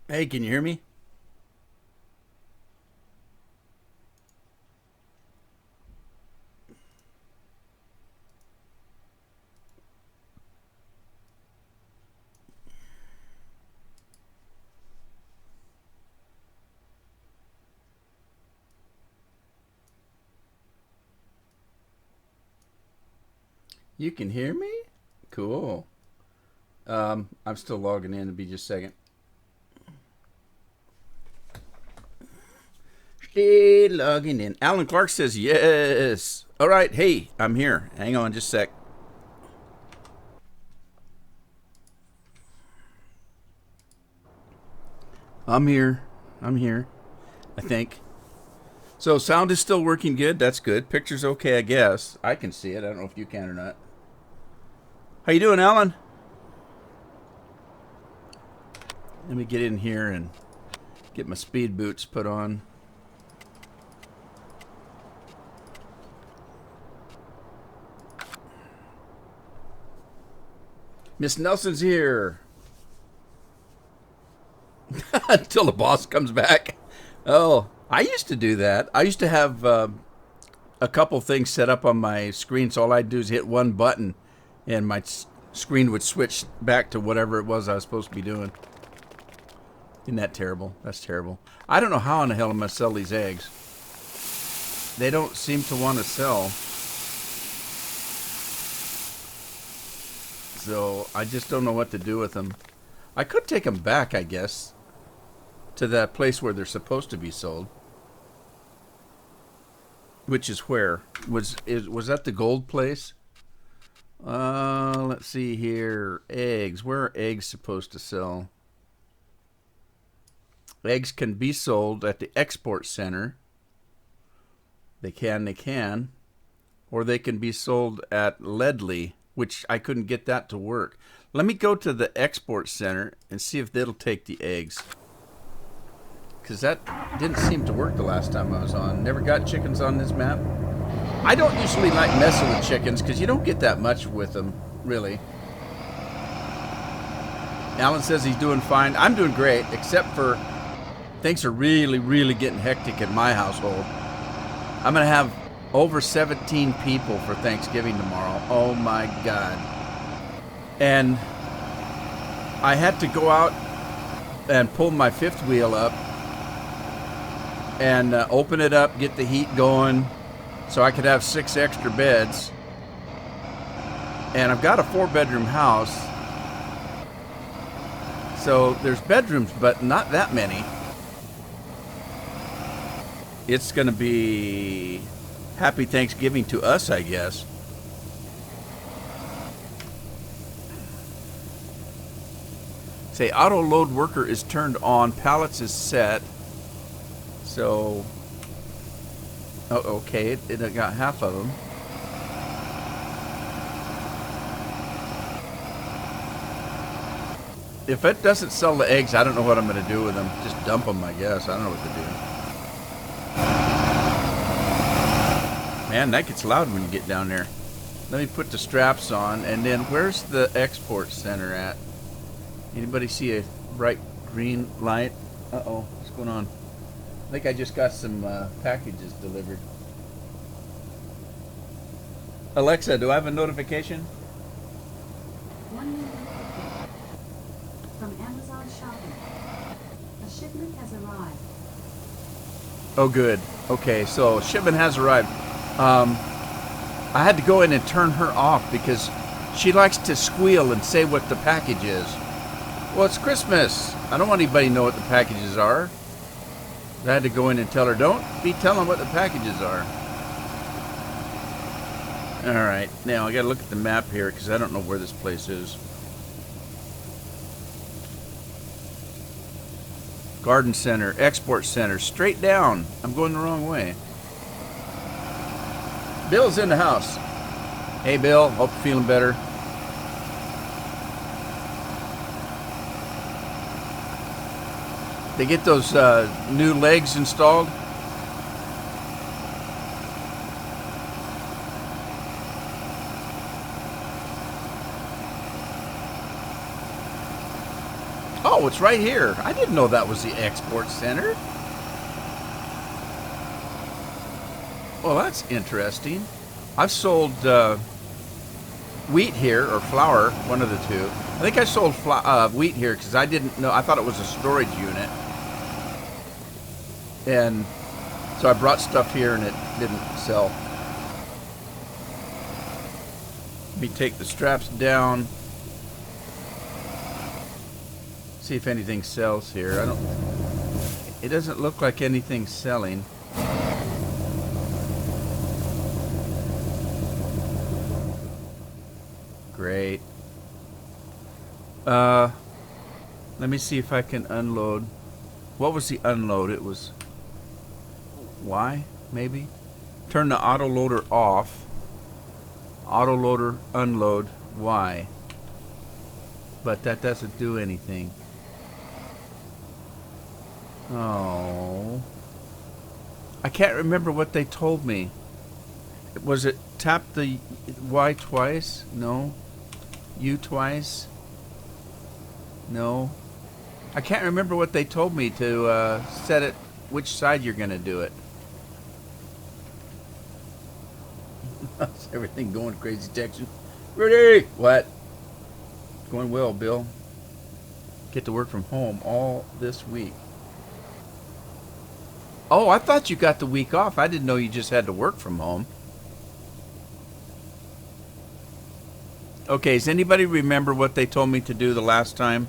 Hey, can you hear me? You can hear me? Cool. I'm still logging in. It'll be just a second. Stay logging in. Alan Clark says yes. All right. Hey, I'm here. Hang on just a sec. I'm here. I'm here. I think. So sound is still working good. That's good. Picture's okay, I guess. I can see it. I don't know if you can or not. How you doing, Alan? Let me get in here and get my speed boots put on. Miss Nelson's here. Until the boss comes back. Oh, I used to do that. I used to have a couple things set up on my screen, so all I'd do is hit one button, and my screen would switch back to whatever it was I was supposed to be doing. Isn't that terrible? That's terrible. I don't know how in the hell I'm going to sell these eggs. They don't seem to want to sell. So I just don't know what to do with them. I could take them back, I guess, to that place where they're supposed to be sold. Which is where? Was that the gold place? Let's see here. Eggs. Where are eggs supposed to sell? Eggs can be sold at the export center. They can. Or they can be sold at Ledley, which I couldn't get that to work. Let me go to the export center and see if they'll take the eggs. Because that didn't seem to work the last time I was on. Never got chickens on this map. I don't usually like messing with chickens because you don't get that much with them, really. Alan says he's doing fine. I'm doing great, except for things are really, really getting hectic in my household. I'm going to have over 17 people for Thanksgiving tomorrow. Oh my God. And I had to go out and pull my fifth wheel up and open it up, get the heat going so I could have 6 extra beds. And I've got a 4-bedroom house. So there's bedrooms, but not that many. It's going to be happy Thanksgiving to us, I guess. Say auto load worker is turned on, pallets is set. So, okay, it got half of them. If it doesn't sell the eggs, I don't know what I'm going to do with them. Just dump them, I guess. I don't know what to do. Man, that gets loud when you get down there. Let me put the straps on, and then where's the export center at? Anybody see a bright green light? Uh-oh, what's going on? I think I just got some packages delivered. Alexa, do I have a notification? From Amazon Shopping. A shipment has arrived. Oh, good. Okay, so shipment has arrived. I had to go in and turn her off because she likes to squeal and say what the package is. Well, it's Christmas. I don't want anybody to know what the packages are. I had to go in and tell her, don't be telling what the packages are. Alright, now I gotta look at the map here because I don't know where this place is. Garden Center, Export Center, straight down. I'm going the wrong way. Bill's in the house. Hey Bill, hope you're feeling better. They get those new legs installed. Oh, it's right here. I didn't know that was the export center. Well, that's interesting. I've sold wheat here, or flour, one of the two. I think I sold wheat here because I didn't know. I thought it was a storage unit. And so I brought stuff here and it didn't sell. Let me take the straps down. See if anything sells here. It doesn't look like anything's selling. Great. Let me see if I can unload. What was the unload? It was Y, maybe? Turn the autoloader off. Autoloader unload Y. But that doesn't do anything. Oh. I can't remember what they told me. Was it tap the Y twice? No. U twice? No. I can't remember what they told me to set it, which side you're going to do it. How's everything going, Crazy Texan? Rudy! What? Going well, Bill. Get to work from home all this week. Oh, I thought you got the week off. I didn't know you just had to work from home. Okay, does anybody remember what they told me to do the last time?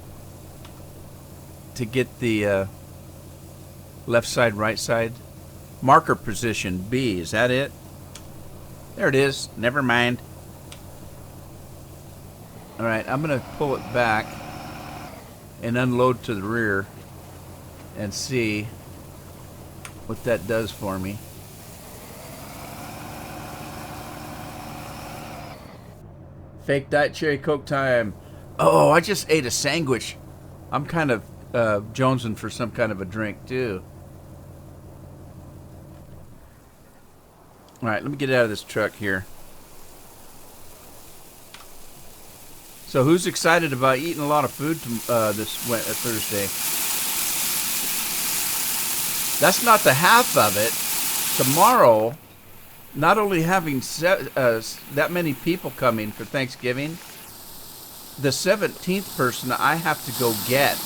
To get the left side, right side? Marker position B, is that it? There it is. Never mind. Alright, I'm going to pull it back and unload to the rear and see what that does for me. Fake Diet Cherry Coke time. Oh, I just ate a sandwich. I'm kind of jonesing for some kind of a drink too. Alright, let me get out of this truck here. So who's excited about eating a lot of food this Thursday? That's not the half of it. Tomorrow, not only having that many people coming for Thanksgiving, the 17th person I have to go get.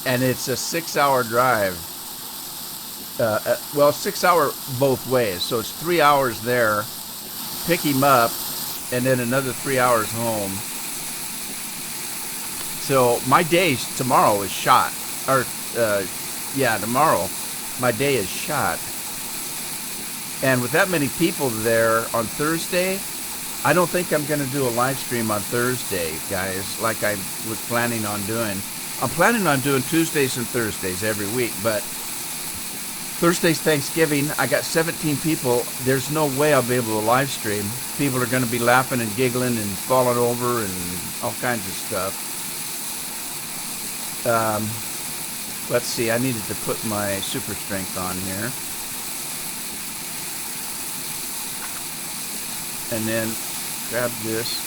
And it's a 6-hour drive. Well, 6 hour both ways. So it's 3 hours there, pick him up, and then another 3 hours home. So my day tomorrow is shot. Or, yeah, tomorrow my day is shot. And with that many people there on Thursday, I don't think I'm going to do a live stream on Thursday, guys, like I was planning on doing. I'm planning on doing Tuesdays and Thursdays every week, but Thursday's Thanksgiving. I got 17 people. There's no way I'll be able to live stream. People are going to be laughing and giggling and falling over and all kinds of stuff. Let's see. I needed to put my super strength on here. And then grab this.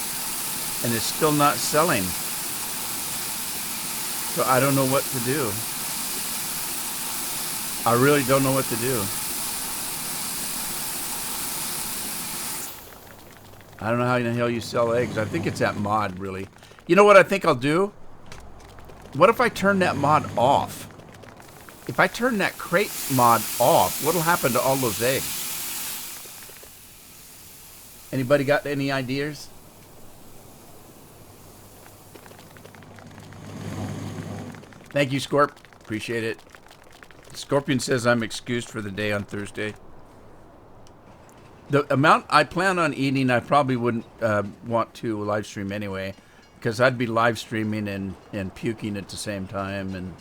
And it's still not selling. So I don't know what to do. I really don't know what to do. I don't know how in the hell you sell eggs. I think it's that mod, really. You know what I think I'll do? What if I turn that mod off? If I turn that crate mod off, what'll happen to all those eggs? Anybody got any ideas? Thank you, Scorp. Appreciate it. Scorpion says I'm excused for the day on Thursday. The amount I plan on eating, I probably wouldn't want to live stream anyway, because I'd be live streaming and puking at the same time, and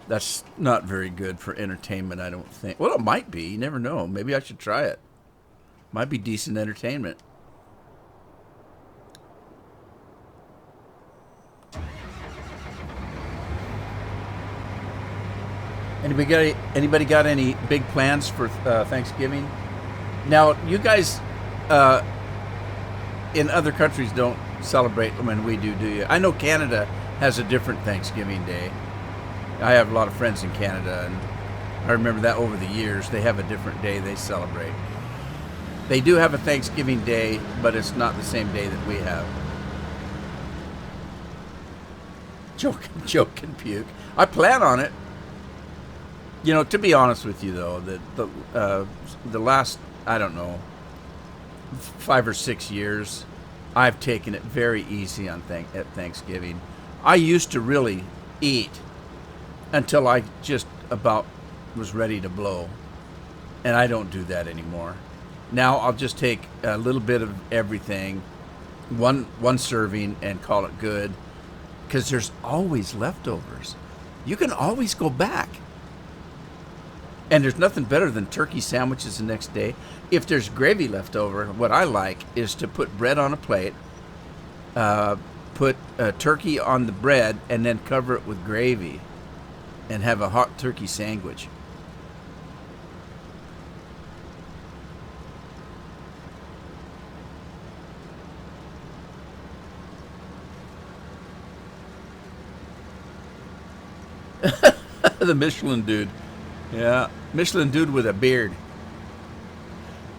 that's not very good for entertainment, I don't think. Well, it might be. You never know. Maybe I should try it. Might be decent entertainment. Anybody got any big plans for Thanksgiving? Now, you guys in other countries don't celebrate when we do you? I know Canada has a different Thanksgiving Day. I have a lot of friends in Canada, and I remember that over the years. They have a different day they celebrate. They do have a Thanksgiving Day, but it's not the same day that we have. Joke and puke. I plan on it. You know, to be honest with you, though, the last, I don't know, 5 or 6 years, I've taken it very easy on at Thanksgiving. I used to really eat until I just about was ready to blow, and I don't do that anymore. Now I'll just take a little bit of everything, one serving, and call it good, because there's always leftovers. You can always go back. And there's nothing better than turkey sandwiches the next day. If there's gravy left over, what I like is to put bread on a plate, put turkey on the bread, and then cover it with gravy and have a hot turkey sandwich. The Michelin dude. Yeah, Michelin dude with a beard.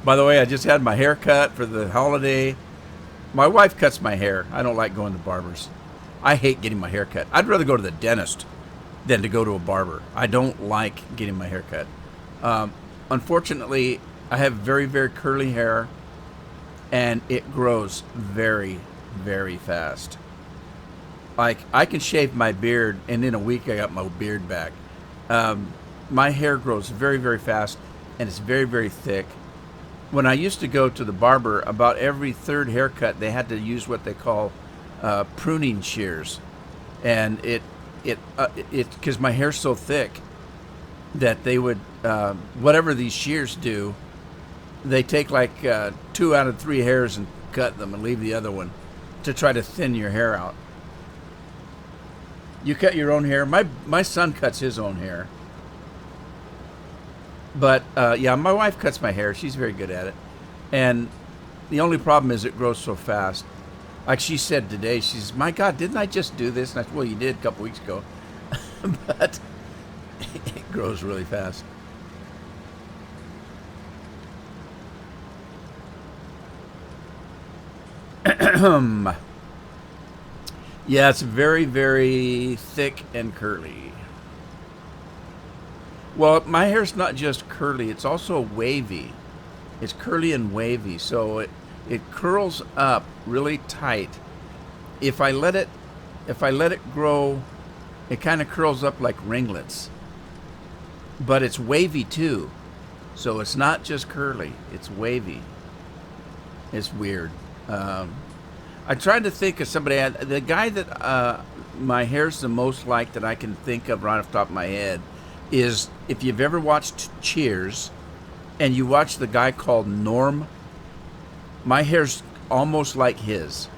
By the way, I just had my hair cut for the holiday. My wife cuts my hair. I don't like going to barbers. I hate getting my hair cut. I'd rather go to the dentist than to go to a barber. I don't like getting my hair cut. Unfortunately, I have very, very curly hair, and it grows very, very fast. Like, I can shave my beard, and in a week I got my beard back. My hair grows very, very fast, and it's very, very thick. When I used to go to the barber, about every third haircut, they had to use what they call pruning shears, and it because my hair's so thick that they would whatever these shears do, they take like 2 out of 3 hairs and cut them and leave the other one to try to thin your hair out. You cut your own hair. My son cuts his own hair. But, yeah, my wife cuts my hair. She's very good at it. And the only problem is it grows so fast. Like she said today, she says, my God, didn't I just do this? And I said, well, you did a couple weeks ago. But it grows really fast. Yeah, it's very, very thick and curly. Well, my hair's not just curly, it's also wavy. It's curly and wavy, so it curls up really tight. If I let it grow, it kind of curls up like ringlets. But it's wavy too. So it's not just curly, it's wavy. It's weird. I tried to think of somebody. The guy that my hair's the most like that I can think of right off the top of my head is, if you've ever watched Cheers and you watch the guy called Norm, my hair's almost like his.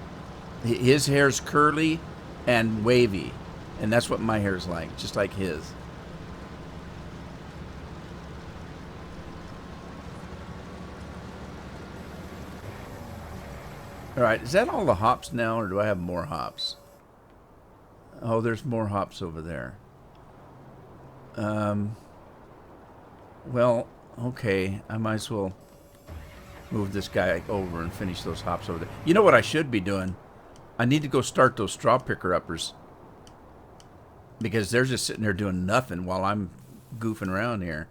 His hair's curly and wavy, and that's what my hair's like, just like his. All right, is that all the hops now, or do I have more hops? Oh, there's more hops over there. Well, okay, I might as well move this guy over and finish those hops over there. You know what I should be doing? I need to go start those straw picker-uppers, because they're just sitting there doing nothing while I'm goofing around here.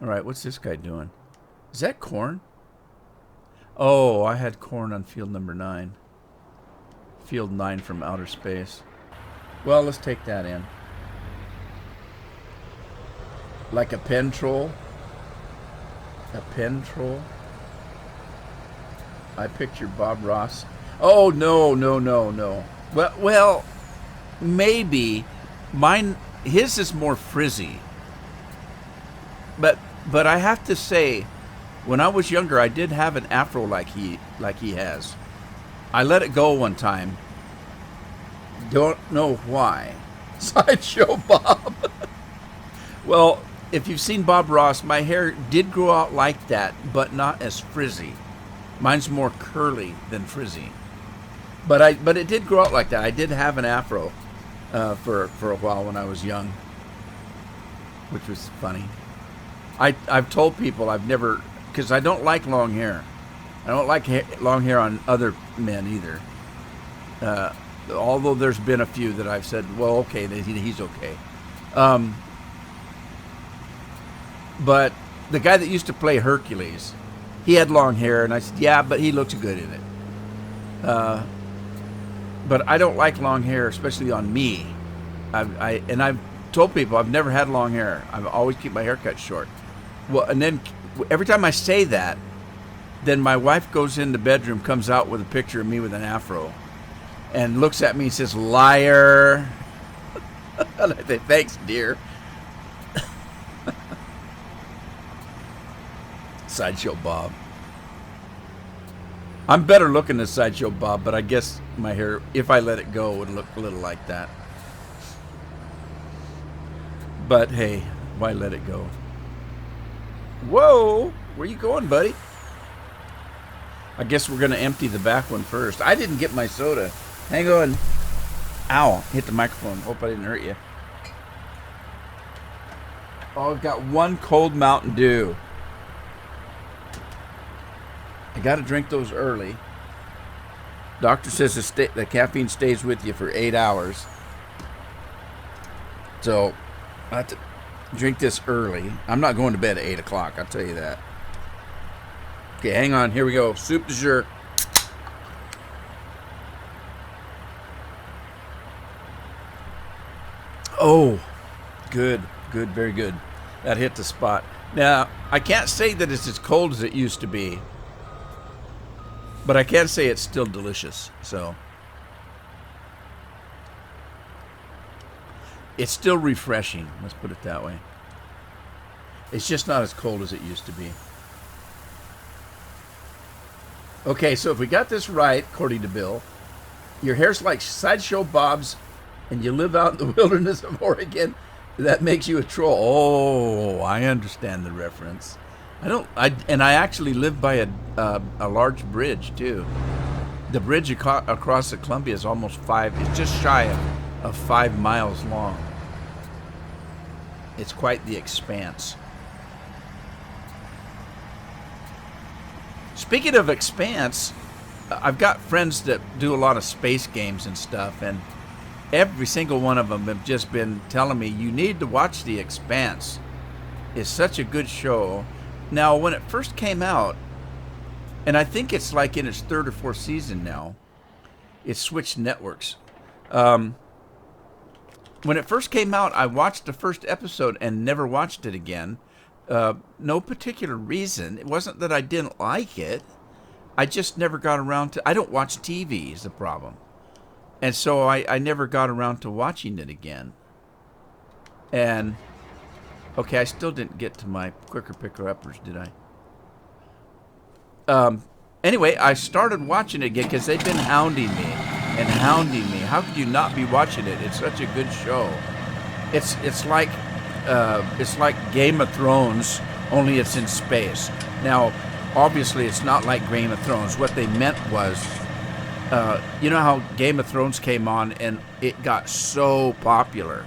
All right, what's this guy doing? Is that corn? Oh, I had corn on field number 9. Field 9 from outer space. Well, let's take that in. Like a pen troll. A pen troll. I picture Bob Ross. Oh, no. Well, maybe. His is more frizzy. But I have to say, when I was younger, I did have an afro like he has. I let it go one time. Don't know why. Sideshow Bob. Well, if you've seen Bob Ross, my hair did grow out like that, but not as frizzy. Mine's more curly than frizzy. But it did grow out like that. I did have an afro for a while when I was young, which was funny. I've told people I've never, because I don't like long hair. I don't like long hair on other men either. Although there's been a few that I've said, well, okay, he's okay. But the guy that used to play Hercules, he had long hair, and I said, yeah, but he looks good in it. But I don't like long hair, especially on me. I've told people I've never had long hair. I always keep my hair cut short. Well, and then every time I say that, then my wife goes in the bedroom, comes out with a picture of me with an afro, and looks at me and says, liar. And I say, thanks, dear. Sideshow Bob. I'm better looking than Sideshow Bob, but I guess my hair, if I let it go, would look a little like that. But hey, why let it go? Whoa, where you going, buddy? I guess we're going to empty the back one first. I didn't get my soda. Hang on. Ow, hit the microphone. Hope I didn't hurt you. Oh, I've got one cold Mountain Dew. I got to drink those early. Doctor says the caffeine stays with you for 8 hours. So I have to drink this early. I'm not going to bed at 8 o'clock, I'll tell you that. Okay, hang on. Here we go. Soup du jour. Oh, good, very good. That hit the spot. Now, I can't say that it's as cold as it used to be, but I can say it's still delicious. So it's still refreshing. Let's put it that way. It's just not as cold as it used to be. Okay, so if we got this right, according to Bill, your hair's like Sideshow Bob's, and you live out in the wilderness of Oregon, that makes you a troll. Oh, I understand the reference. I actually live by a large bridge too. The bridge across the Columbia is it's just shy of 5 miles long. It's quite the expanse. Speaking of expanse, I've got friends that do a lot of space games and stuff, and every single one of them have just been telling me, you need to watch The Expanse. It's such a good show. Now, when it first came out, and I think it's like in its 3rd or 4th season now, it switched networks. When it first came out, I watched the first episode and never watched it again. No particular reason. It wasn't that I didn't like it. I just never got around to... I don't watch TV is the problem. And so I never got around to watching it again. And... okay, I still didn't get to my quicker picker-uppers, did I? Anyway, I started watching it again because they've been hounding me. How could you not be watching it? It's such a good show. It's like Game of Thrones, only it's in space. Now, obviously, it's not like Game of Thrones. What they meant was, you know how Game of Thrones came on and it got so popular.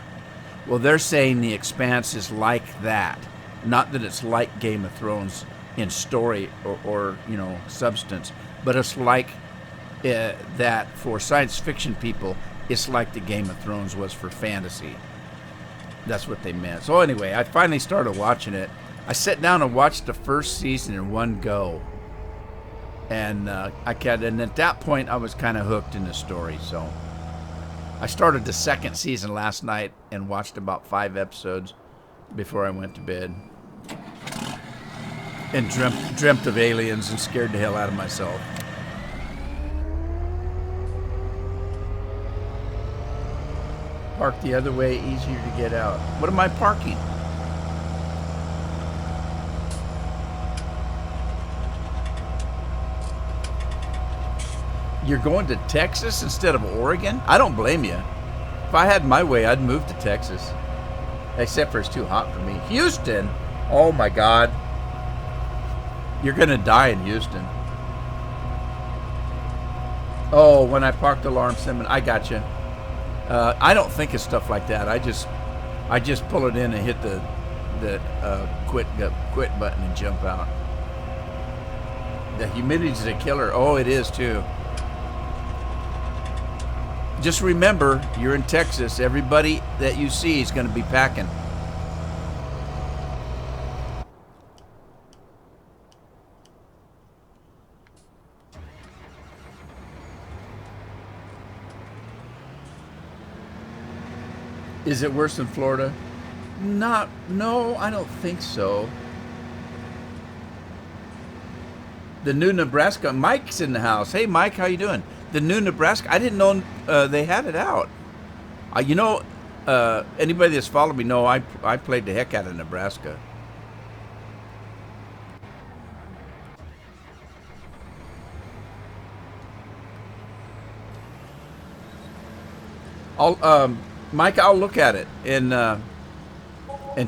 Well, they're saying The Expanse is like that. Not that it's like Game of Thrones in story or substance, but it's like that for science fiction people, it's like the Game of Thrones was for fantasy. That's what they meant. So anyway, I finally started watching it. I sat down and watched the first season in one go. And and at that point, I was kind of hooked in the story, so... I started the 2nd season last night and watched about 5 episodes before I went to bed. And dreamt of aliens and scared the hell out of myself. Park the other way, easier to get out. What am I parking? You're going to Texas instead of Oregon? I don't blame you. If I had my way, I'd move to Texas. Except for it's too hot for me. Houston? Oh my God. You're going to die in Houston. Oh, when I parked the alarm symbol, I got you. I don't think of stuff like that. I just pull it in and hit the quit button and jump out. The humidity's a killer. Oh, it is too. Just remember, you're in Texas. Everybody that you see is going to be packing. Is it worse than Florida? No, I don't think so. The new Nebraska, Mike's in the house. Hey, Mike, how you doing? The new Nebraska, I didn't know they had it out. You know, anybody that's followed me know I played the heck out of Nebraska. Mike, I'll look at it and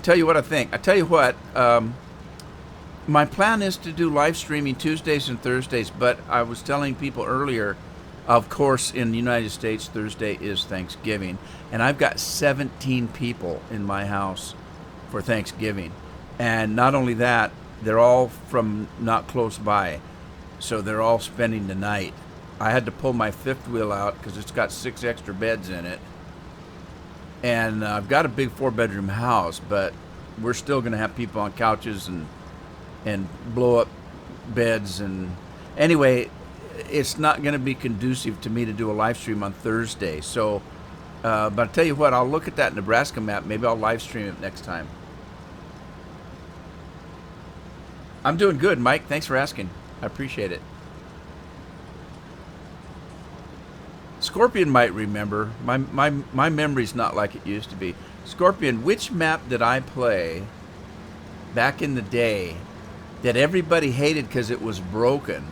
tell you what I think. I tell you what, my plan is to do live streaming Tuesdays and Thursdays, but I was telling people earlier, of course, in the United States, Thursday is Thanksgiving, and I've got 17 people in my house for Thanksgiving. And not only that, they're all from not close by, so they're all spending the night. I had to pull my fifth wheel out because it's got 6 extra beds in it. And I've got a big 4-bedroom house, but we're still going to have people on couches and blow up beds. And anyway, it's not going to be conducive to me to do a live stream on Thursday. So, but I'll tell you what, I'll look at that Nebraska map. Maybe I'll live stream it next time. I'm doing good, Mike. Thanks for asking. I appreciate it. Scorpion might remember. My memory's not like it used to be. Scorpion, which map did I play back in the day that everybody hated because it was broken,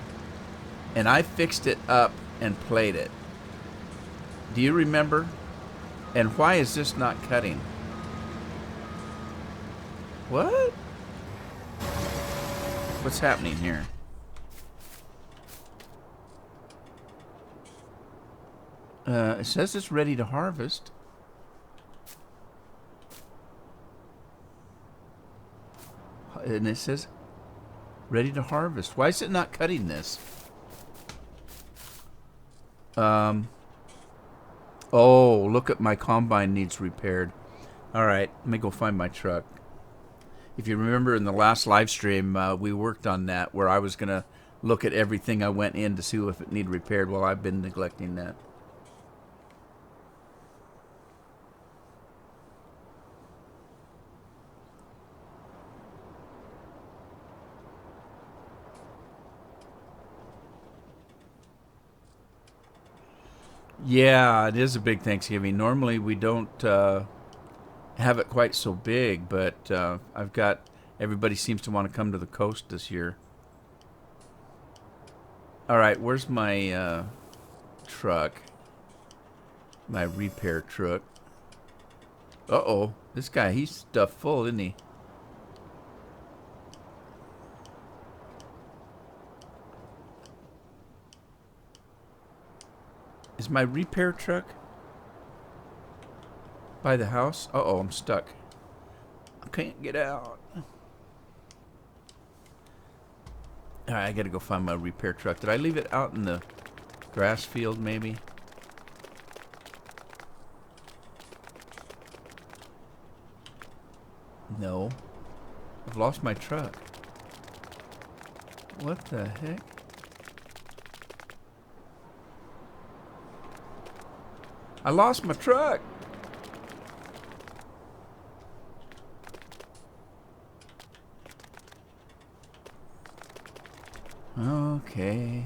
and I fixed it up and played it? Do you remember? And why is this not cutting? What? What's happening here? It says it's ready to harvest. And it says ready to harvest. Why is it not cutting this? Oh, look at my combine needs repaired. All right, let me go find my truck. If you remember in the last live stream, we worked on that where I was going to look at everything I went in to see if it needed repaired. Well, I've been neglecting that. Yeah, it is a big Thanksgiving. Normally we don't have it quite so big, but I've got everybody seems to want to come to the coast this year. All right, where's my truck? My repair truck. Uh-oh, this guy, he's stuffed full, isn't he? Is my repair truck by the house? Uh-oh, I'm stuck. I can't get out. All right, I gotta go find my repair truck. Did I leave it out in the grass field, maybe? No. I've lost my truck. What the heck? I lost my truck. Okay.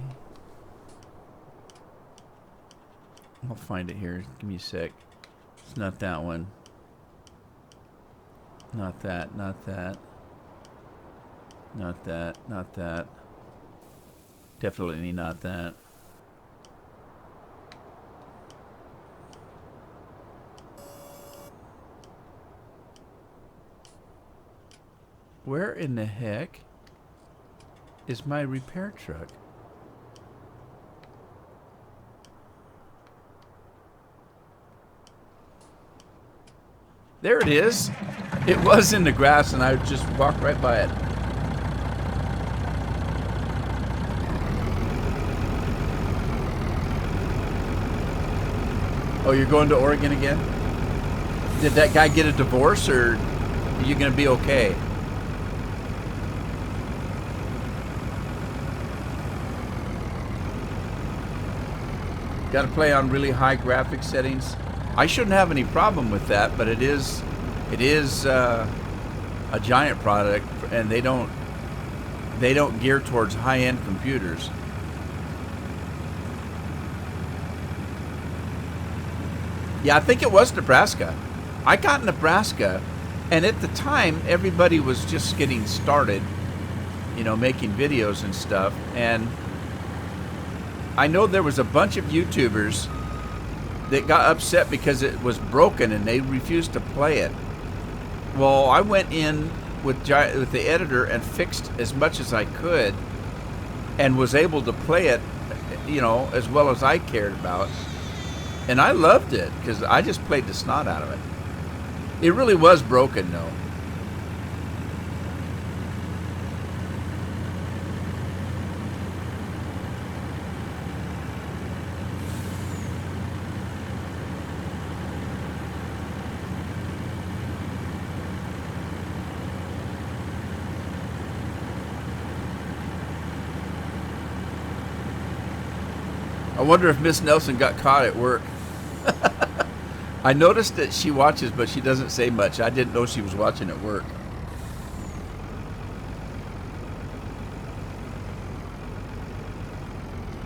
I'll find it here. Give me a sec. It's not that one. Not that, not that. Not that, not that. Definitely not that. Where in the heck is my repair truck? There it is. It was in the grass, and I just walked right by it. Oh, you're going to Oregon again? Did that guy get a divorce, or are you going to be okay? Got to play on really high graphic settings. I shouldn't have any problem with that, but it is a giant product, and they don't gear towards high-end computers. Yeah, I think it was Nebraska. I got Nebraska, and at the time, everybody was just getting started, you know, making videos and stuff, and I know there was a bunch of YouTubers that got upset because it was broken and they refused to play it. Well, I went in with the editor and fixed as much as I could and was able to play it, you know, as well as I cared about. And I loved it because I just played the snot out of it. It really was broken, though. I wonder if Miss Nelson got caught at work. I noticed that she watches, but she doesn't say much. I didn't know she was watching at work.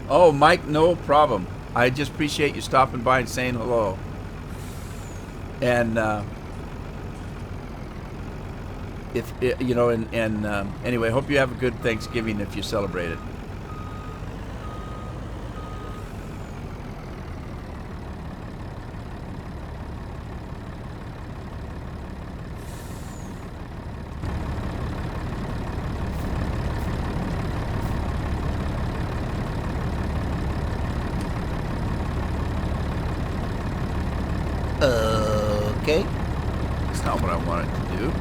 Oh, Mike, no problem. I just appreciate you stopping by and saying hello. And if you know, anyway, hope you have a good Thanksgiving if you celebrate it. Okay. That's not what I wanted to do.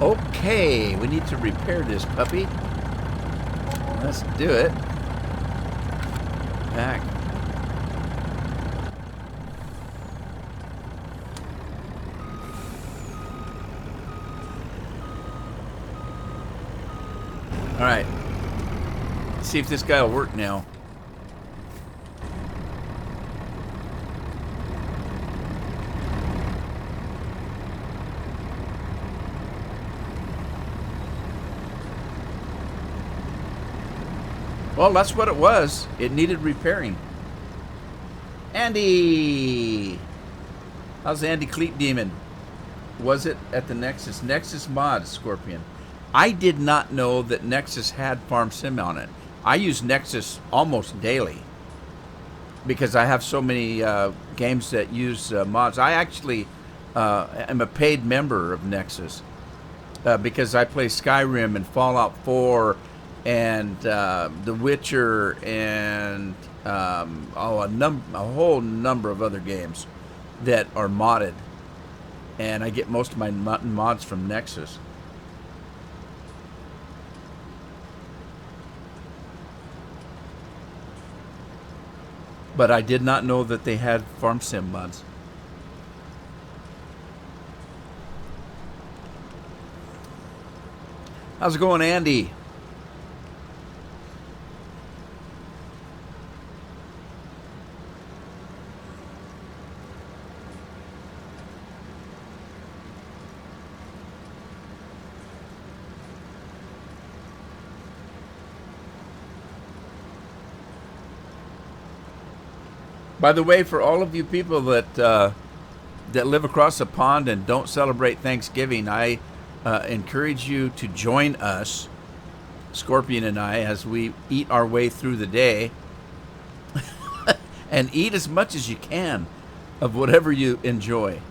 Okay, we need to repair this puppy. Let's do it. Back. All right. Let's see if this guy will work now. Well, that's what it was. It needed repairing. Andy! How's Andy Cleat Demon? Was it at the Nexus? Nexus Mod, Scorpion. I did not know that Nexus had Farm Sim on it. I use Nexus almost daily because I have so many games that use mods. I actually am a paid member of Nexus because I play Skyrim and Fallout 4 and The Witcher and a whole number of other games that are modded, and I get most of my mods from Nexus. But I did not know that they had Farm Sim mods. How's it going, Andy? By the way, for all of you people that live across the pond and don't celebrate Thanksgiving, I encourage you to join us, Scorpion and I, as we eat our way through the day, and eat as much as you can of whatever you enjoy.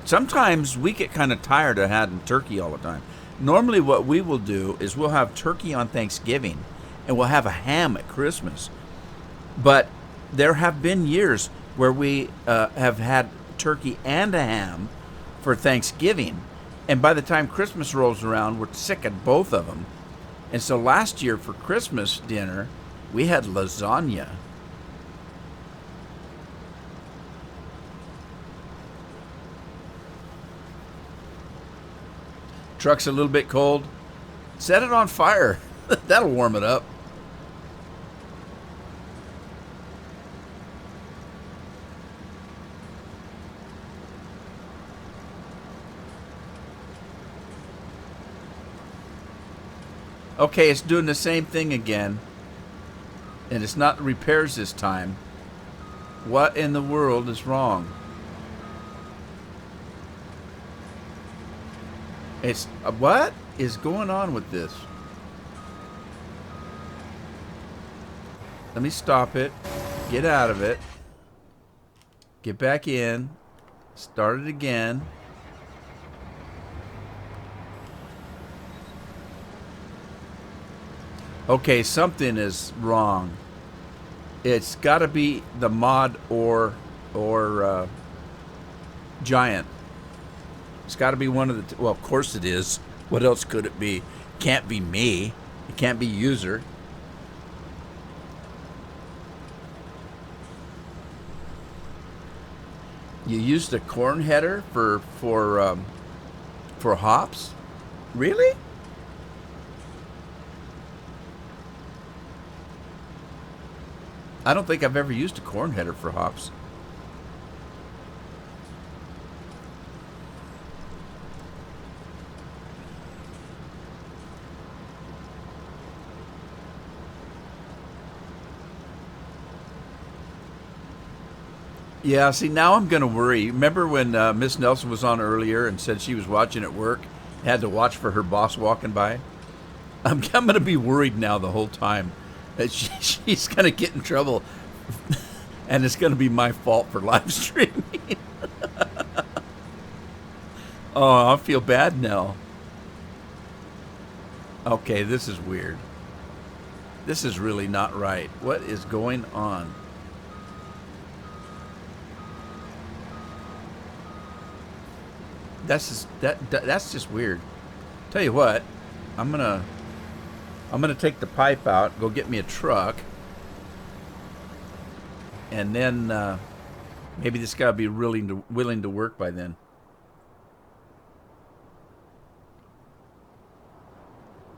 Sometimes we get kind of tired of having turkey all the time. Normally what we will do is we'll have turkey on Thanksgiving and we'll have a ham at Christmas. But there have been years where we have had turkey and a ham for Thanksgiving. And by the time Christmas rolls around, we're sick of both of them. And so last year for Christmas dinner, we had lasagna. Truck's a little bit cold. Set it on fire. That'll warm it up. Okay, it's doing the same thing again. And it's not repairs this time. What in the world is wrong? It's what is going on with this? Let me stop it. Get out of it. Get back in. Start it again. Okay, something is wrong. It's got to be the mod or giant. It's got to be one of the... well, of course it is. What else could it be? Can't be me. It can't be user. You used a corn header for hops? Really? I don't think I've ever used a corn header for hops. Yeah, see, now I'm going to worry. Remember when Miss Nelson was on earlier and said she was watching at work, had to watch for her boss walking by? I'm going to be worried now the whole time that she's going to get in trouble and it's going to be my fault for live streaming. Oh, I feel bad now. Okay, this is weird. This is really not right. What is going on? That's just weird. Tell you what, I'm gonna take the pipe out, go get me a truck, and then maybe this guy will be willing to work by then.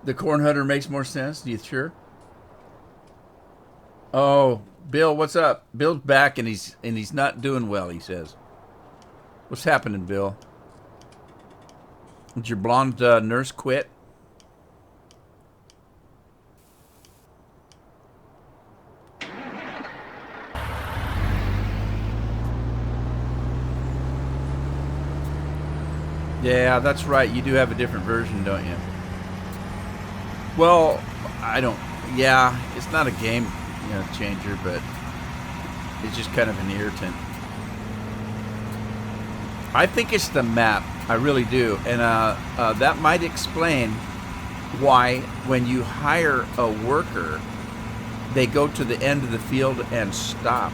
The corn hutter makes more sense. You sure? Oh, Bill, what's up? Bill's back and he's not doing well. He says, "What's happening, Bill? Did your blonde nurse quit?" Yeah, that's right. You do have a different version, don't you? Well, I don't. Yeah, it's not a game, changer, but it's just kind of an irritant. I think it's the map. I really do, and that might explain why when you hire a worker, they go to the end of the field and stop.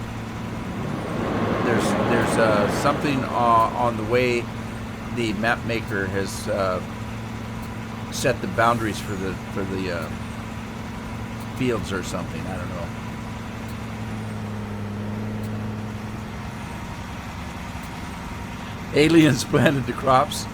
There's something on the way the map maker has set the boundaries for the fields or something. I don't know. Aliens planted the crops.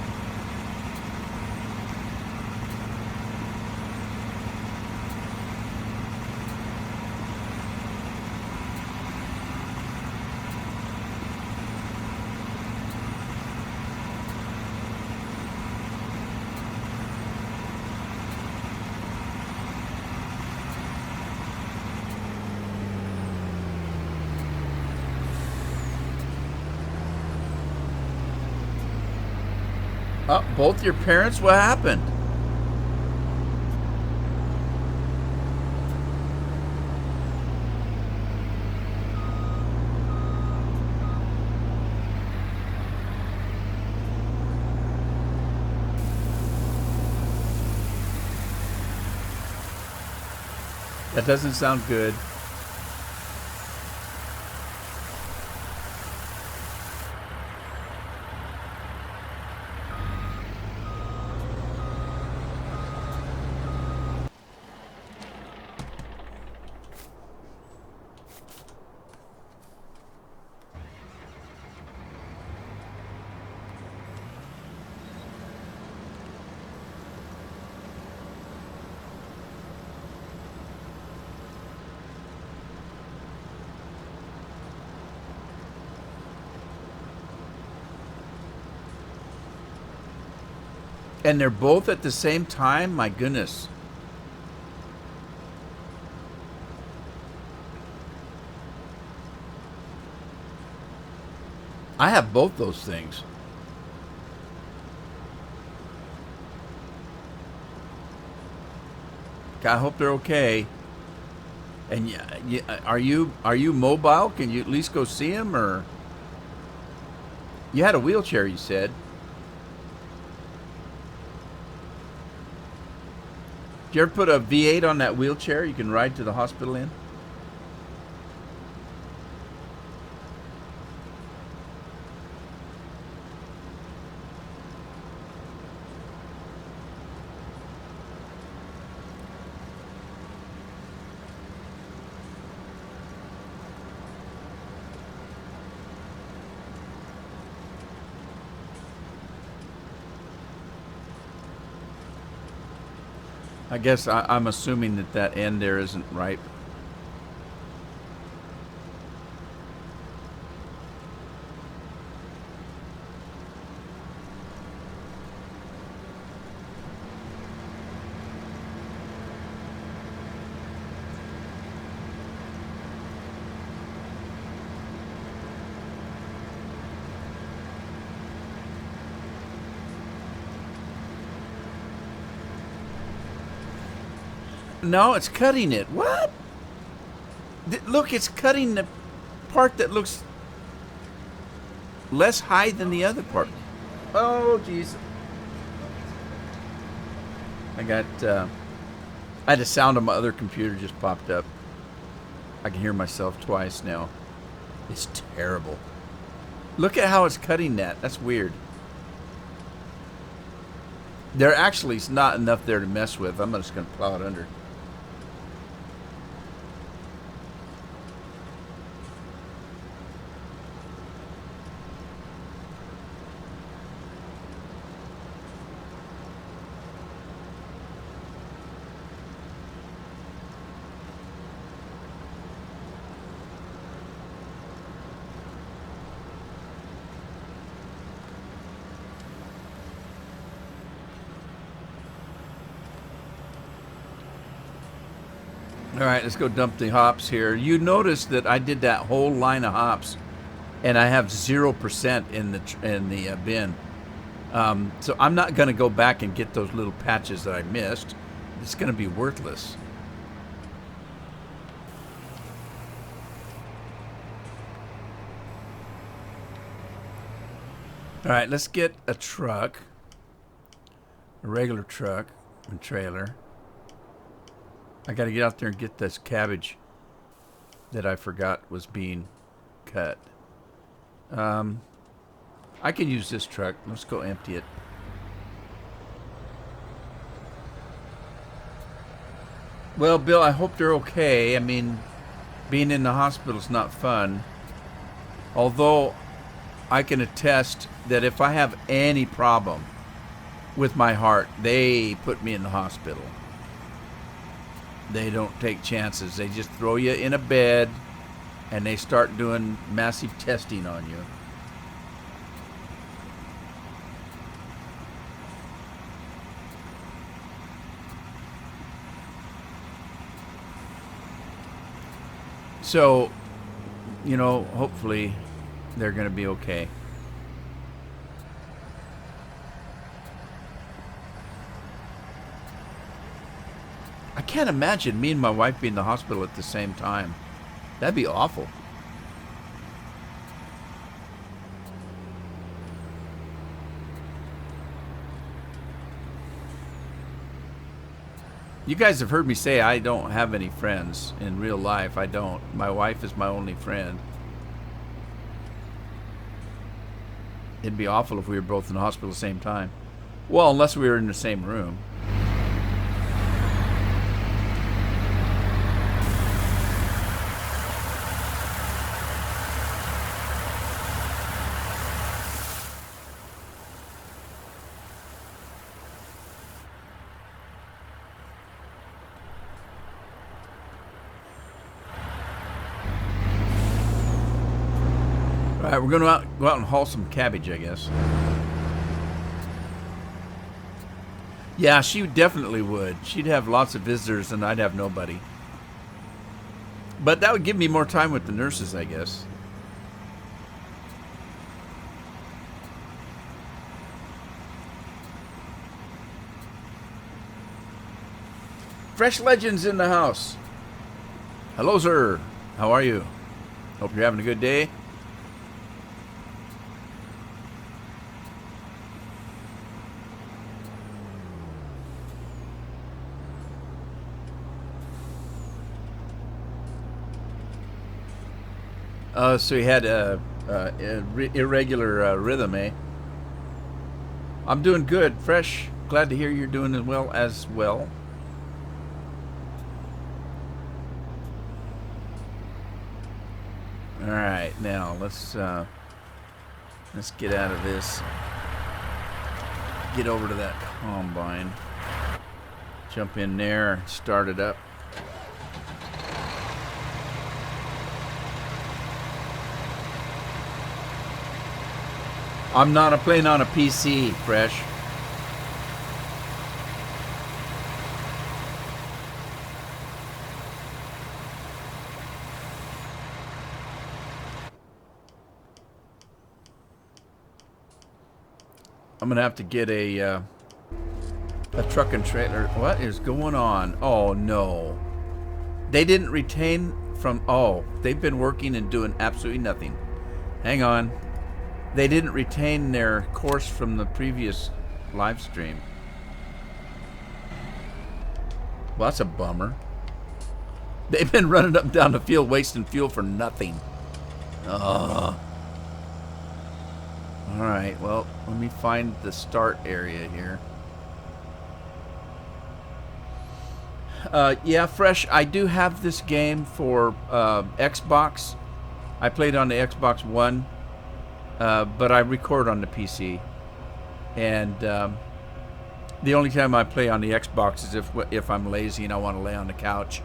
Oh, both your parents? What happened? That doesn't sound good. And they're both at the same time? My goodness. I have both those things. I hope they're okay. And are you mobile? Can you at least go see him, or you had a wheelchair? You said. Did you ever put a V8 on that wheelchair you can ride to the hospital in? I guess I'm assuming that end there isn't ripe. No, it's cutting it. What? Look, it's cutting the part that looks less high than the other part. Oh, jeez. I had a sound on my other computer just popped up. I can hear myself twice now. It's terrible. Look at how it's cutting that. That's weird. There actually is not enough there to mess with. I'm just going to plow it under. All right, let's go dump the hops here. You notice that I did that whole line of hops, and I have 0% in the bin. So I'm not going to go back and get those little patches that I missed. It's going to be worthless. All right, let's get a truck, a regular truck and trailer. I got to get out there and get this cabbage that I forgot was being cut. I can use this truck. Let's go empty it. Well, Bill, I hope they're okay. I mean, being in the hospital is not fun. Although I can attest that if I have any problem with my heart, they put me in the hospital. They don't take chances. They just throw you in a bed and they start doing massive testing on you. So, you know, hopefully they're going to be okay. I can't imagine me and my wife being in the hospital at the same time. That'd be awful. You guys have heard me say I don't have any friends in real life. I don't. My wife is my only friend. It'd be awful if we were both in the hospital at the same time. Well, unless we were in the same room. All right, we're going to go out and haul some cabbage, I guess. Yeah, she definitely would. She'd have lots of visitors and I'd have nobody. But that would give me more time with the nurses, I guess. Fresh Legends in the house. Hello, sir. How are you? Hope you're having a good day. So he had a irregular rhythm, eh? I'm doing good, Fresh. Glad to hear you're doing as well. All right, now let's get out of this. Get over to that combine. Jump in there, start it up. I'm not playing on a PC, Fresh. I'm gonna have to get a truck and trailer. What is going on? Oh no. They didn't retain from, oh, they've been working and doing absolutely nothing. Hang on. They didn't retain their course from the previous live stream. Well, that's a bummer. They've been running up and down the field wasting fuel for nothing. Ugh. Alright, well, let me find the start area here. Yeah, Fresh, I do have this game for Xbox. I played on the Xbox One. But I record on the PC, and the only time I play on the Xbox is if I'm lazy and I want to lay on the couch.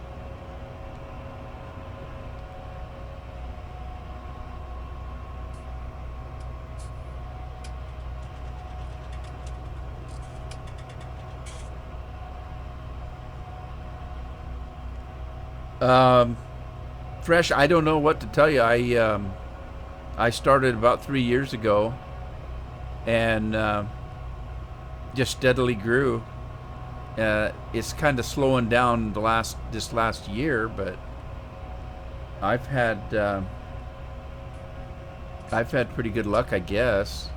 Fresh, I don't know what to tell you. I started about 3 years ago, and just steadily grew. It's kind of slowing down this last year, but I've had pretty good luck, I guess.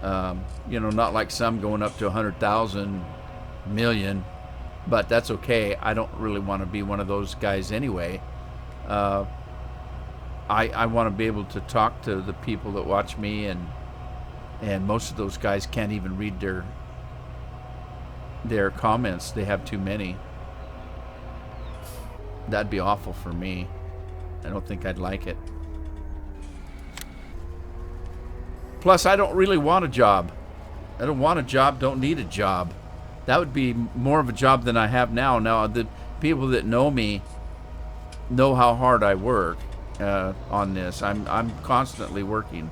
You know, not like some going up to 100,000 million, but that's okay. I don't really want to be one of those guys anyway. I want to be able to talk to the people that watch me, and most of those guys can't even read their comments. They have too many. That'd be awful for me. I don't think I'd like it. Plus, I don't really want a job. I don't want a job, don't need a job. That would be more of a job than I have now. Now, the people that know me know how hard I work. On this, I'm constantly working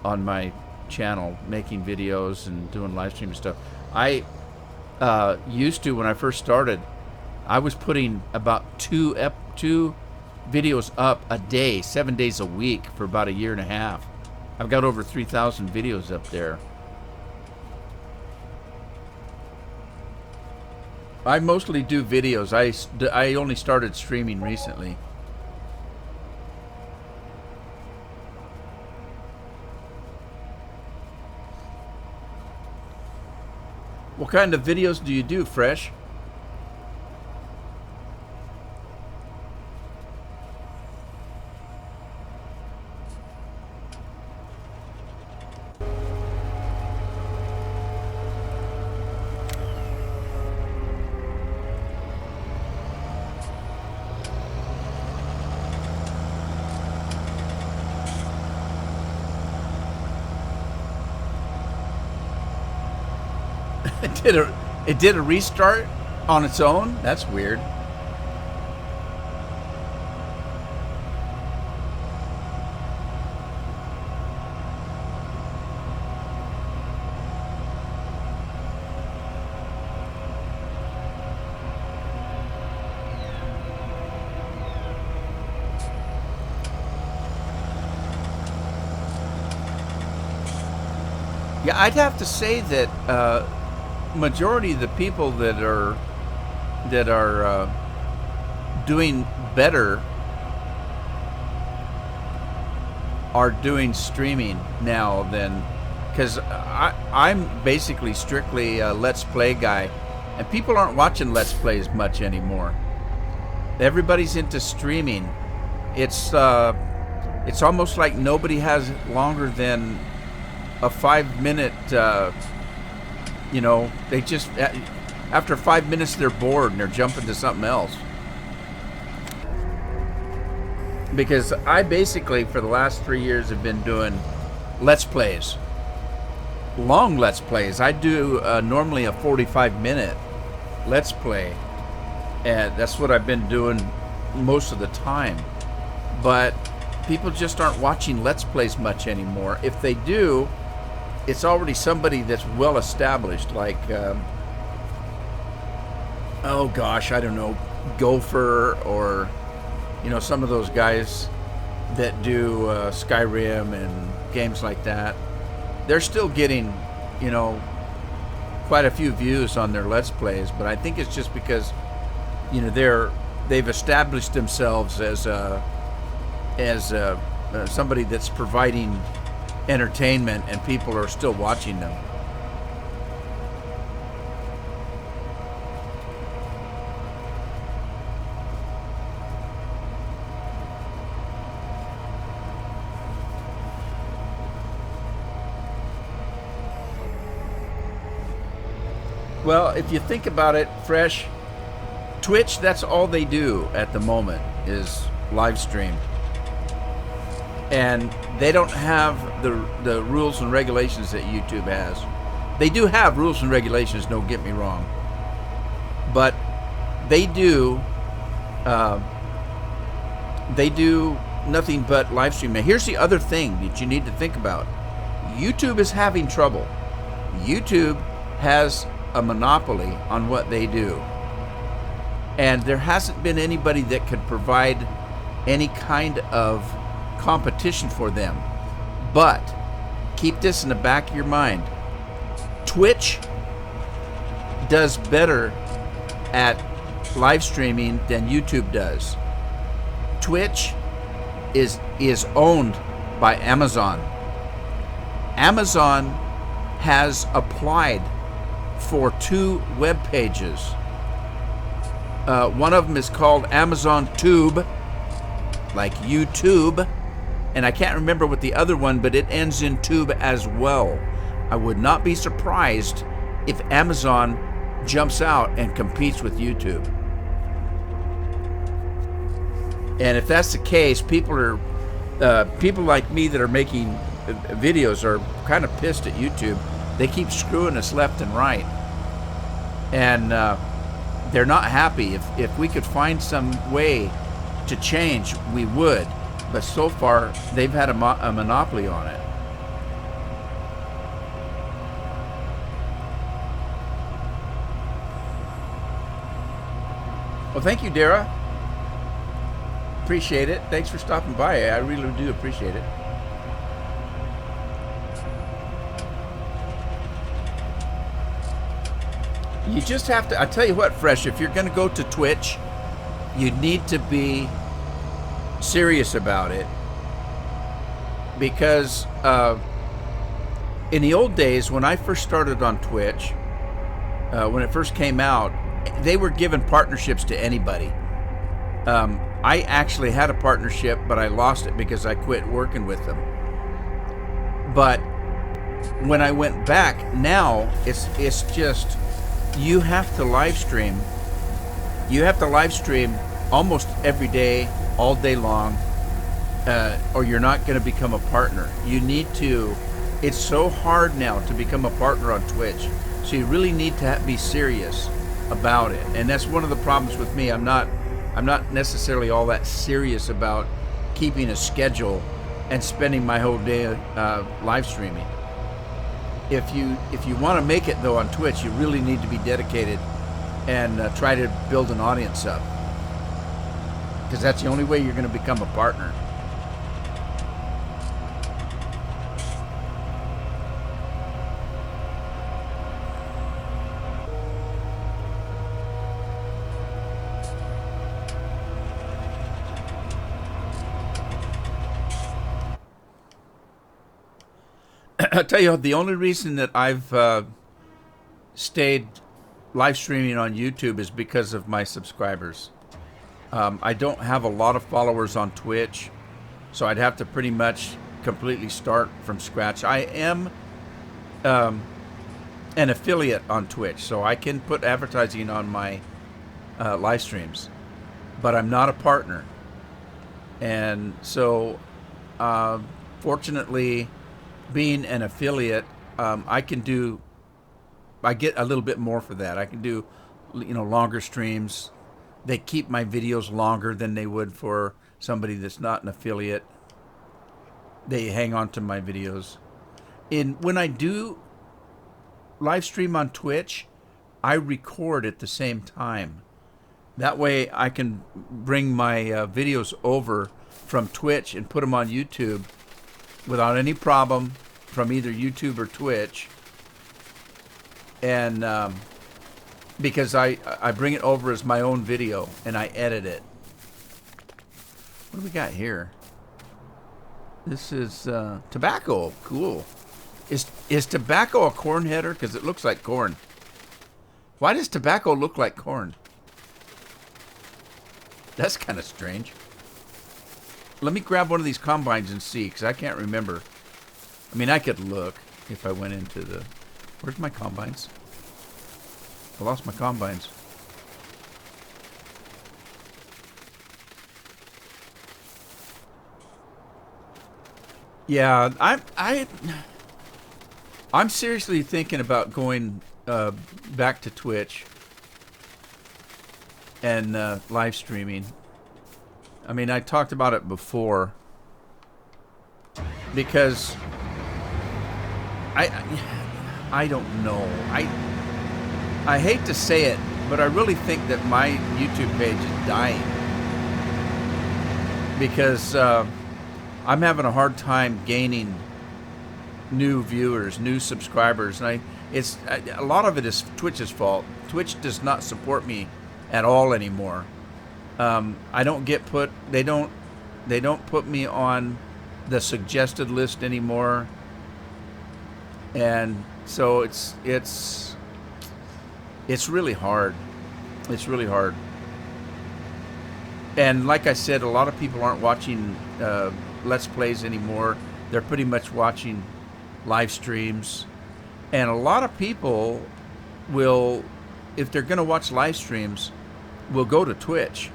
on my channel, making videos and doing live stream stuff. I used to, when I first started, I was putting about two videos up a day, 7 days a week for about a year and a half. I've got over 3,000 videos up there. I mostly do videos. I only started streaming recently. What kind of videos do you do, Fresh? It did a restart on its own? That's weird. Yeah, I'd have to say that majority of the people that are doing better are doing streaming now than, because I'm basically strictly a Let's Play guy, and people aren't watching Let's Plays much anymore. Everybody's into streaming. It's almost like nobody has longer than a 5-minute. You know, they just, after 5 minutes they're bored and they're jumping to something else. Because I basically, for the last 3 years, have been doing Let's Plays. Long Let's Plays. I do normally a 45-minute Let's Play. And that's what I've been doing most of the time. But people just aren't watching Let's Plays much anymore. If they do, it's already somebody that's well established, like, oh gosh, I don't know, Gopher, or, you know, some of those guys that do Skyrim and games like that. They're still getting, you know, quite a few views on their Let's Plays, but I think it's just because, you know, they've established themselves as somebody that's providing entertainment, and people are still watching them. Well, if you think about it, Fresh, Twitch, that's all they do at the moment is live stream. And they don't have the rules and regulations that YouTube has. They do have rules and regulations, don't get me wrong. But they do nothing but live stream. Now, here's the other thing that you need to think about. YouTube is having trouble. YouTube has a monopoly on what they do. And there hasn't been anybody that could provide any kind of competition for them. But keep this in the back of your mind. Twitch does better at live streaming than YouTube does. Twitch is owned by Amazon. Amazon has applied for 2 web pages. One of them is called Amazon Tube, like YouTube, and I can't remember what the other one, but it ends in tube as well. I would not be surprised if Amazon jumps out and competes with YouTube. And if that's the case, people like me that are making videos are kind of pissed at YouTube. They keep screwing us left and right, and they're not happy. If we could find some way to change, we would. But so far, they've had a monopoly on it. Well, thank you, Dara. Appreciate it. Thanks for stopping by. I really do appreciate it. You just have to, I tell you what, Fresh, if you're going to go to Twitch, you need to be serious about it. Because in the old days, when I first started on Twitch, when it first came out, they were giving partnerships to anybody. I actually had a partnership, but I lost it because I quit working with them. But when I went back, now it's just, you have to live stream. You have to live stream almost every day, all day long, or you're not going to become a partner. You need to, it's so hard now to become a partner on Twitch. So you really need to be serious about it. And that's one of the problems with me. I'm not necessarily all that serious about keeping a schedule and spending my whole day live streaming. If you want to make it though on Twitch, you really need to be dedicated and try to build an audience up, because that's the only way you're going to become a partner. I'll tell you, the only reason that I've stayed live streaming on YouTube is because of my subscribers. I don't have a lot of followers on Twitch, so I'd have to pretty much completely start from scratch. I am an affiliate on Twitch, so I can put advertising on my live streams, but I'm not a partner. And so, fortunately, being an affiliate, I get a little bit more for that. I can do, longer streams. They keep my videos longer than they would for somebody that's not an affiliate. They hang on to my videos. When I do live stream on Twitch, I record at the same time. That way I can bring my videos over from Twitch and put them on YouTube without any problem from either YouTube or Twitch. And because I bring it over as my own video and I edit it. What do we got here? This is tobacco. Cool. Is tobacco a corn header? Because it looks like corn. Why does tobacco look like corn? That's kind of strange. Let me grab one of these combines and see, because I can't remember. I mean, I could look if I went into the... Where's my combines? I lost my combines. Yeah, I'm seriously thinking about going back to Twitch and live streaming. I mean, I talked about it before because I don't know. I hate to say it, but I really think that my YouTube page is dying because I'm having a hard time gaining new viewers, new subscribers, and a lot of it is Twitch's fault. Twitch does not support me at all anymore. I don't get put. They don't put me on the suggested list anymore, and so it's really hard. It's really hard. And like I said, a lot of people aren't watching Let's Plays anymore. They're pretty much watching live streams, and a lot of people will, if they're going to watch live streams, will go to Twitch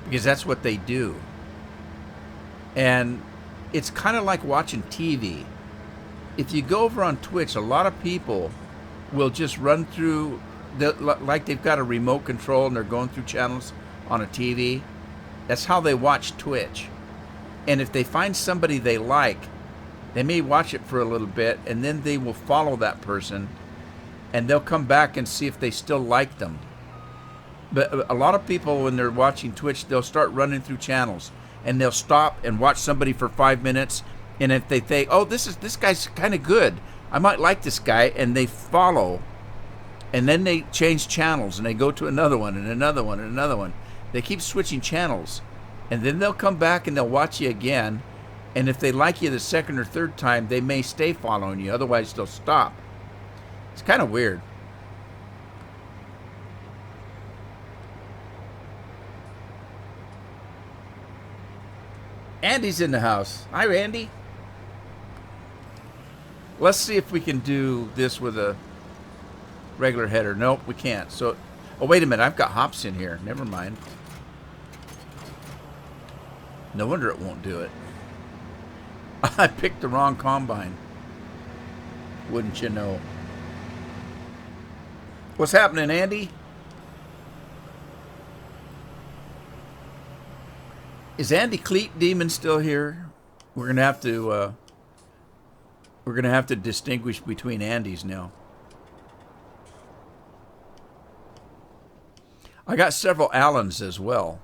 because that's what they do. And it's kind of like watching TV. If you go over on Twitch, a lot of people will just run through, like they've got a remote control and they're going through channels on a TV. That's how they watch Twitch. And if they find somebody they like, they may watch it for a little bit, and then they will follow that person, and they'll come back and see if they still like them. But a lot of people, when they're watching Twitch, they'll start running through channels, and they'll stop and watch somebody for 5 minutes, and if they think, oh, this guy's kind of good, I might like this guy, and they follow, And then they change channels and they go to another one and another one and another one. They keep switching channels. And then they'll come back and they'll watch you again. And if they like you the second or third time, they may stay following you. Otherwise, they'll stop. It's kind of weird. Andy's in the house. Hi, Andy. Let's see if we can do this with a regular header. Nope, we can't. So, oh, wait a minute. I've got hops in here. Never mind. No wonder it won't do it. I picked the wrong combine. Wouldn't you know? What's happening, Andy? Is Andy Cleat Demon still here? We're gonna have to distinguish between Andys now. I got several Allens as well.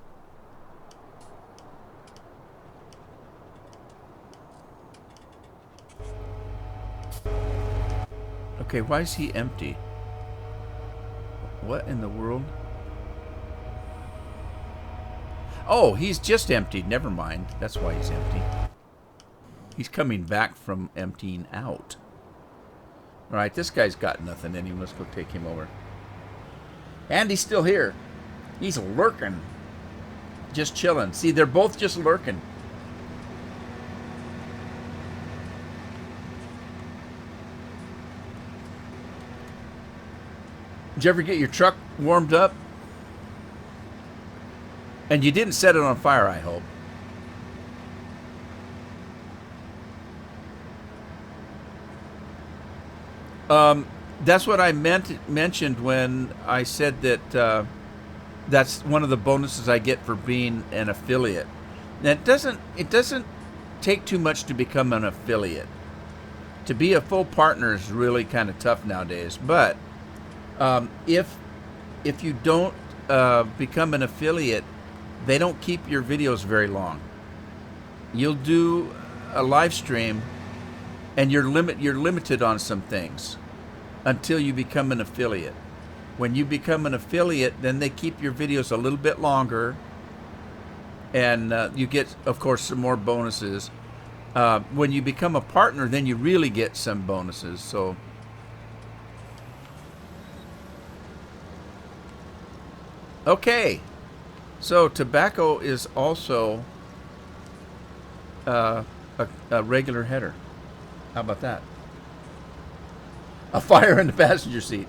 Okay, why is he empty? What in the world? Oh, he's just emptied. Never mind. That's why he's empty. He's coming back from emptying out. All right, this guy's got nothing in him. Let's go take him over. Andy's still here. He's lurking. Just chilling. See, they're both just lurking. Did you ever get your truck warmed up? And you didn't set it on fire, I hope. That's what I mentioned when I said that that's one of the bonuses I get for being an affiliate. Now, it doesn't take too much to become an affiliate. To be a full partner is really kind of tough nowadays. But if you don't become an affiliate, they don't keep your videos very long. You'll do a live stream, and you're limited on some things until you become an affiliate. When you become an affiliate, then they keep your videos a little bit longer, and you get, of course, some more bonuses. When you become a partner, then you really get some bonuses. So, okay. So tobacco is also a regular header. How about that? A fire in the passenger seat.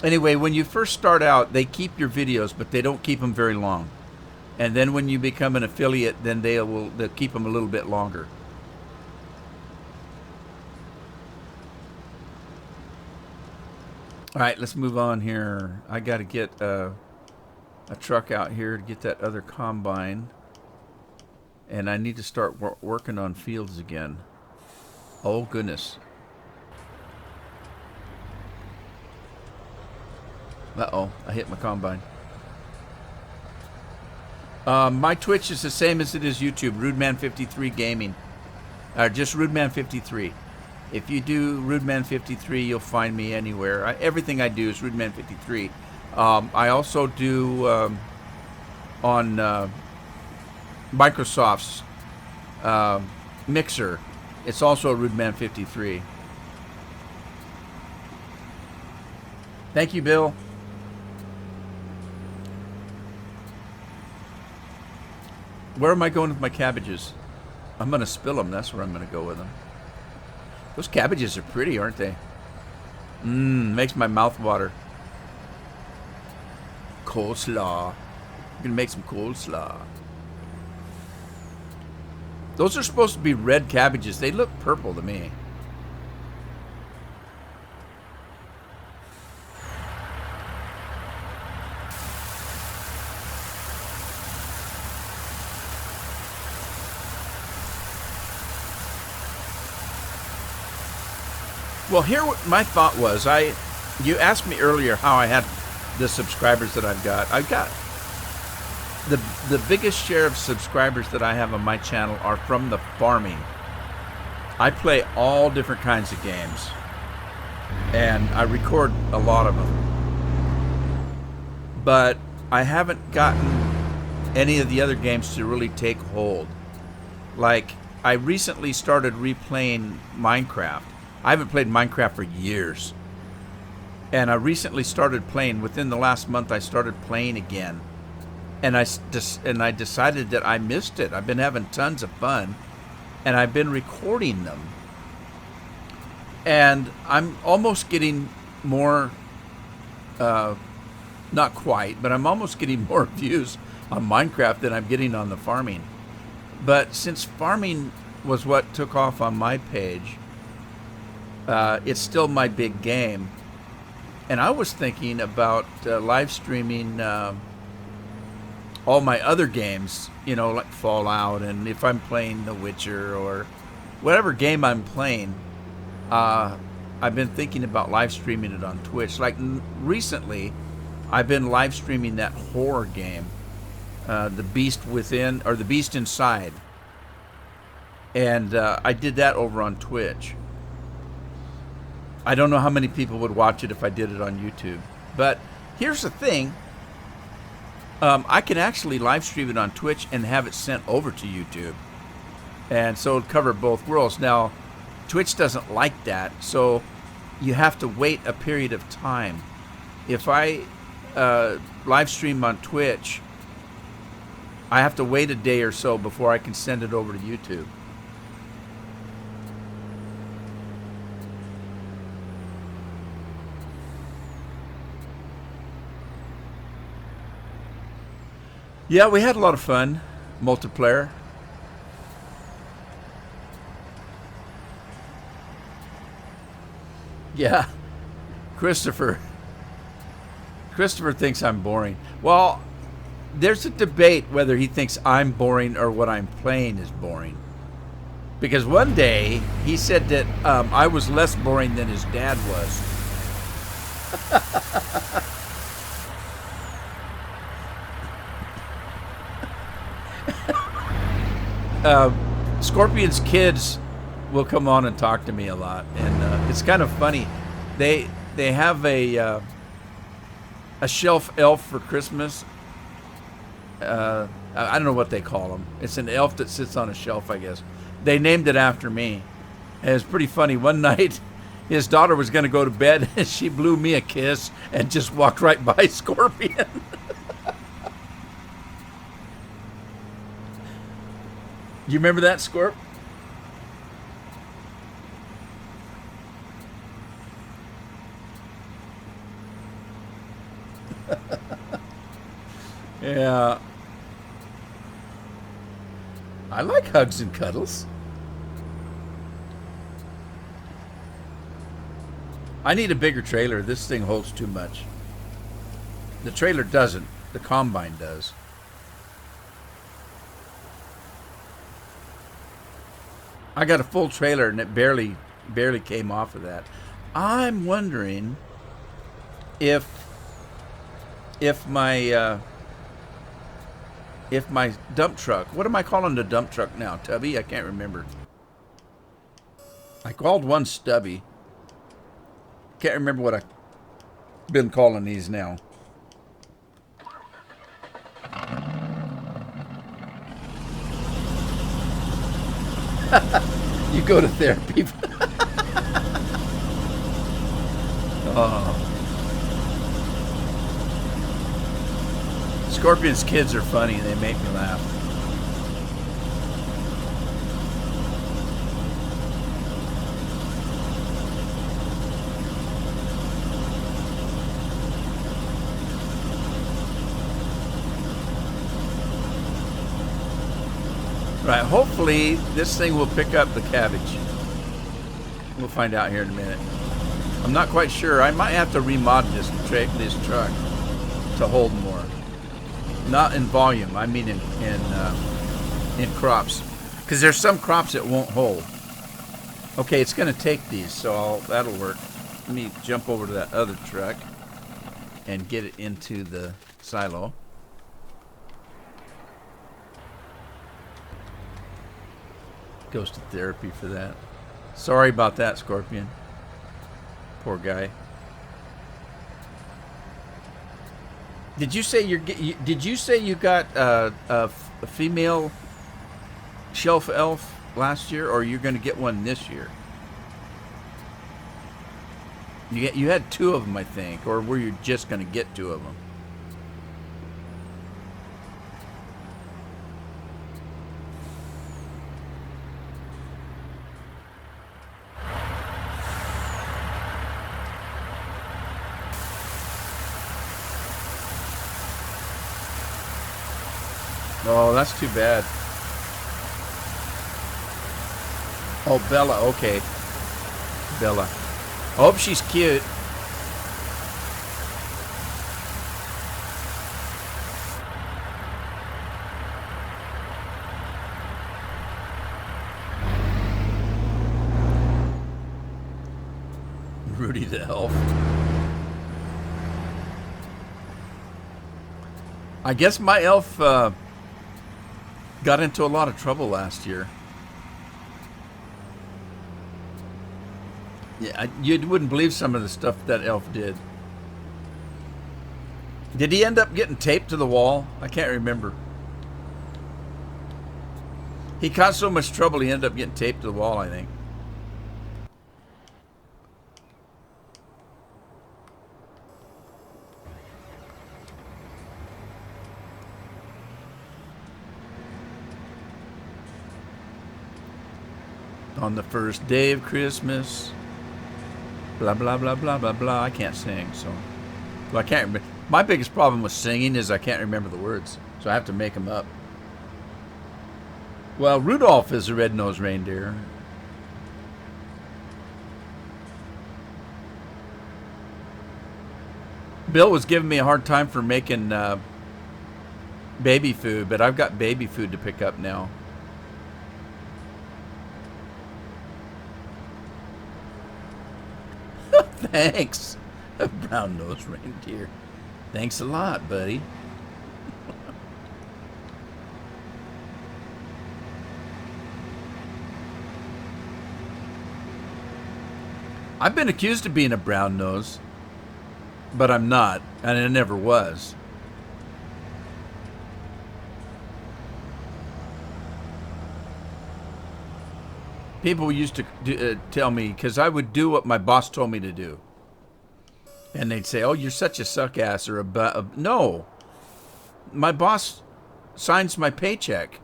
Anyway, when you first start out, they keep your videos, but they don't keep them very long. And then when you become an affiliate, then they'll keep them a little bit longer. All right, let's move on here. I got to get a truck out here to get that other combine. And I need to start working on fields again. Oh, goodness. Uh-oh, I hit my combine. My Twitch is the same as it is YouTube, Rudeman53 Gaming. Just Rudeman53. If you do Rudeman53, you'll find me anywhere. Everything I do is Rudeman53. I also do on Microsoft's Mixer. It's also Rudeman53. Thank you, Bill. Where am I going with my cabbages? I'm going to spill them. That's where I'm going to go with them. Those cabbages are pretty, aren't they? Makes my mouth water. Coleslaw. I'm going to make some coleslaw. Those are supposed to be red cabbages. They look purple to me. Well, here my thought was, you asked me earlier how I had the subscribers that I've got. the biggest share of subscribers that I have on my channel are from the farming. I play all different kinds of games, and I record a lot of them. But I haven't gotten any of the other games to really take hold. Like, I recently started replaying Minecraft. I haven't played Minecraft for years. And I recently started playing. Within the last month, I started playing again. And I decided that I missed it. I've been having tons of fun, and I've been recording them. And I'm almost getting more, not quite, but I'm almost getting more views on Minecraft than I'm getting on the farming. But since farming was what took off on my page, it's still my big game. And I was thinking about live streaming all my other games, you know, like Fallout, and if I'm playing The Witcher or whatever game I'm playing, I've been thinking about live streaming it on Twitch. Like recently, I've been live streaming that horror game, The Beast Within, or The Beast Inside. And I did that over on Twitch. I don't know how many people would watch it if I did it on YouTube. But here's the thing. I can actually live stream it on Twitch and have it sent over to YouTube. And so it'll cover both worlds. Now, Twitch doesn't like that, so you have to wait a period of time. If I live stream on Twitch, I have to wait a day or so before I can send it over to YouTube. Yeah, we had a lot of fun. Multiplayer. Yeah. Christopher thinks I'm boring. Well, there's a debate whether he thinks I'm boring or what I'm playing is boring. Because one day, he said that I was less boring than his dad was. Scorpion's kids will come on and talk to me a lot, and it's kind of funny. They have a shelf elf for Christmas. I don't know what they call them. It's an elf that sits on a shelf, I guess. They named it after me. And it's pretty funny. One night, his daughter was going to go to bed, and she blew me a kiss and just walked right by Scorpion. You remember that, Scorp? Yeah. I like hugs and cuddles. I need a bigger trailer. This thing holds too much. The trailer doesn't. The combine does. I got a full trailer and it barely came off of that. I'm wondering if my dump truck, what am I calling the dump truck now? Tubby? I can't remember. I called one Stubby. Can't remember what I've been calling these now. You go to therapy. Oh. Scorpion's kids are funny. They make me laugh. Right, hopefully this thing will pick up the cabbage. We'll find out here in a minute. I'm not quite sure. I might have to remod this truck to hold more. Not in volume. I mean in crops, because there's some crops it won't hold. Okay, it's going to take these, so that'll work. Let me jump over to that other truck and get it into the silo. Goes to therapy for that. Sorry about that, Scorpion. Poor guy. Did you say did you say you got a female shelf elf last year, or you're going to get one this year? You had 2 of them, I think, or were you just going to get 2 of them? Oh, that's too bad. Oh, Bella. Okay. Bella. I hope she's cute. Rudy the elf. I guess my elf got into a lot of trouble last year. Yeah, you wouldn't believe some of the stuff that elf did. Did he end up getting taped to the wall? I can't remember. He caught so much trouble he ended up getting taped to the wall, I think. On the first day of Christmas, blah, blah, blah, blah, blah, blah. I can't sing, so. Well, I can't remember. My biggest problem with singing is I can't remember the words, so I have to make them up. Well, Rudolph is a red-nosed reindeer. Bill was giving me a hard time for making baby food, but I've got baby food to pick up now. Thanks, brown-nosed reindeer. Thanks a lot, buddy. I've been accused of being a brown nose, but I'm not, and I never was. People used to tell me, because I would do what my boss told me to do. And they'd say, oh, you're such a suck ass, or no. My boss signs my paycheck.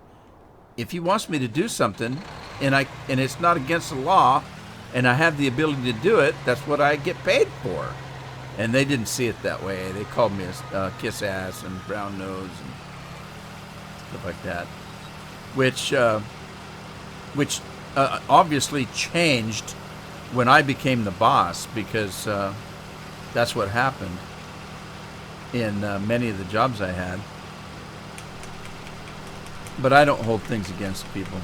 If he wants me to do something, and it's not against the law, and I have the ability to do it, that's what I get paid for. And they didn't see it that way. They called me a kiss ass and brown nose and stuff like that. Which obviously changed when I became the boss, because that's what happened in many of the jobs I had. But I don't hold things against people.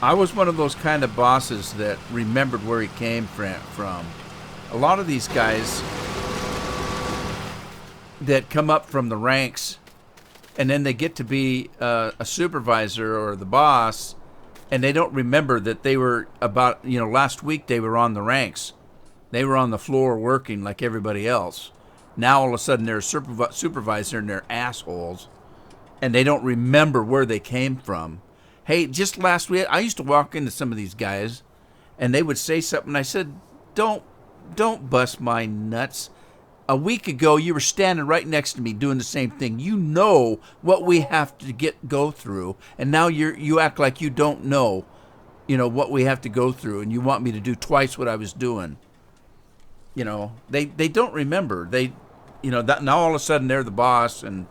I was one of those kind of bosses that remembered where he came from. A lot of these guys that come up from the ranks and then they get to be a supervisor or the boss, and they don't remember that they were last week they were on the ranks. They were on the floor working like everybody else. Now all of a sudden they're a supervisor and they're assholes, and they don't remember where they came from. Hey, just last week, I used to walk into some of these guys, and they would say something, and I said, don't bust my nuts. A week ago, you were standing right next to me doing the same thing. You know what we have to go through, and now you act like you don't know, what we have to go through, and you want me to do twice what I was doing. They don't remember. That now all of a sudden they're the boss, and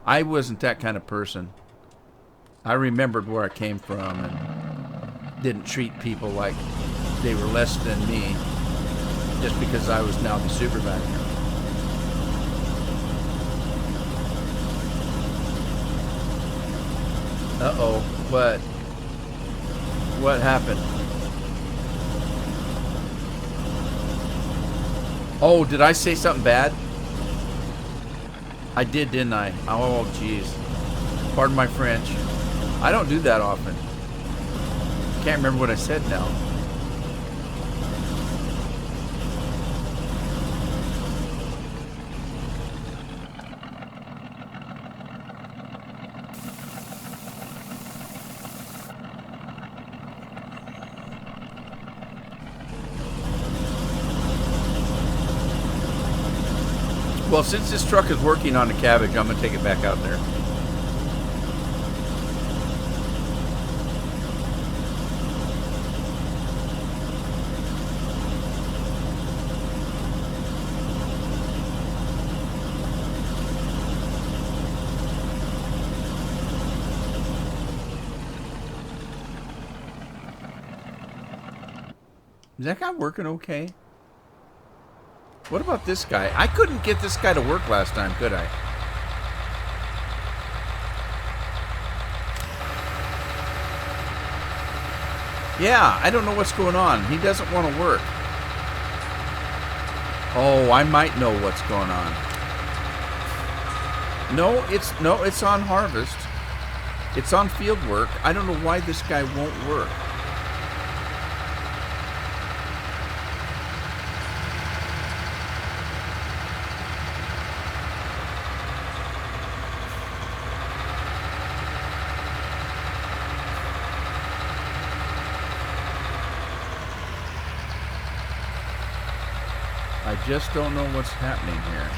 I wasn't that kind of person. I remembered where I came from and didn't treat people like they were less than me just because I was now the supervisor. Uh-oh, what happened? Oh, did I say something bad? I did, didn't I? Oh, jeez. Pardon my French. I don't do that often. can't remember what I said now. Well, since this truck is working on the cabbage, I'm going to take it back out there. Is that guy working okay? What about this guy? I couldn't get this guy to work last time, could I? Yeah, I don't know what's going on. He doesn't want to work. Oh, I might know what's going on. No, it's on harvest. It's on field work. I don't know why this guy won't work. I just don't know what's happening here.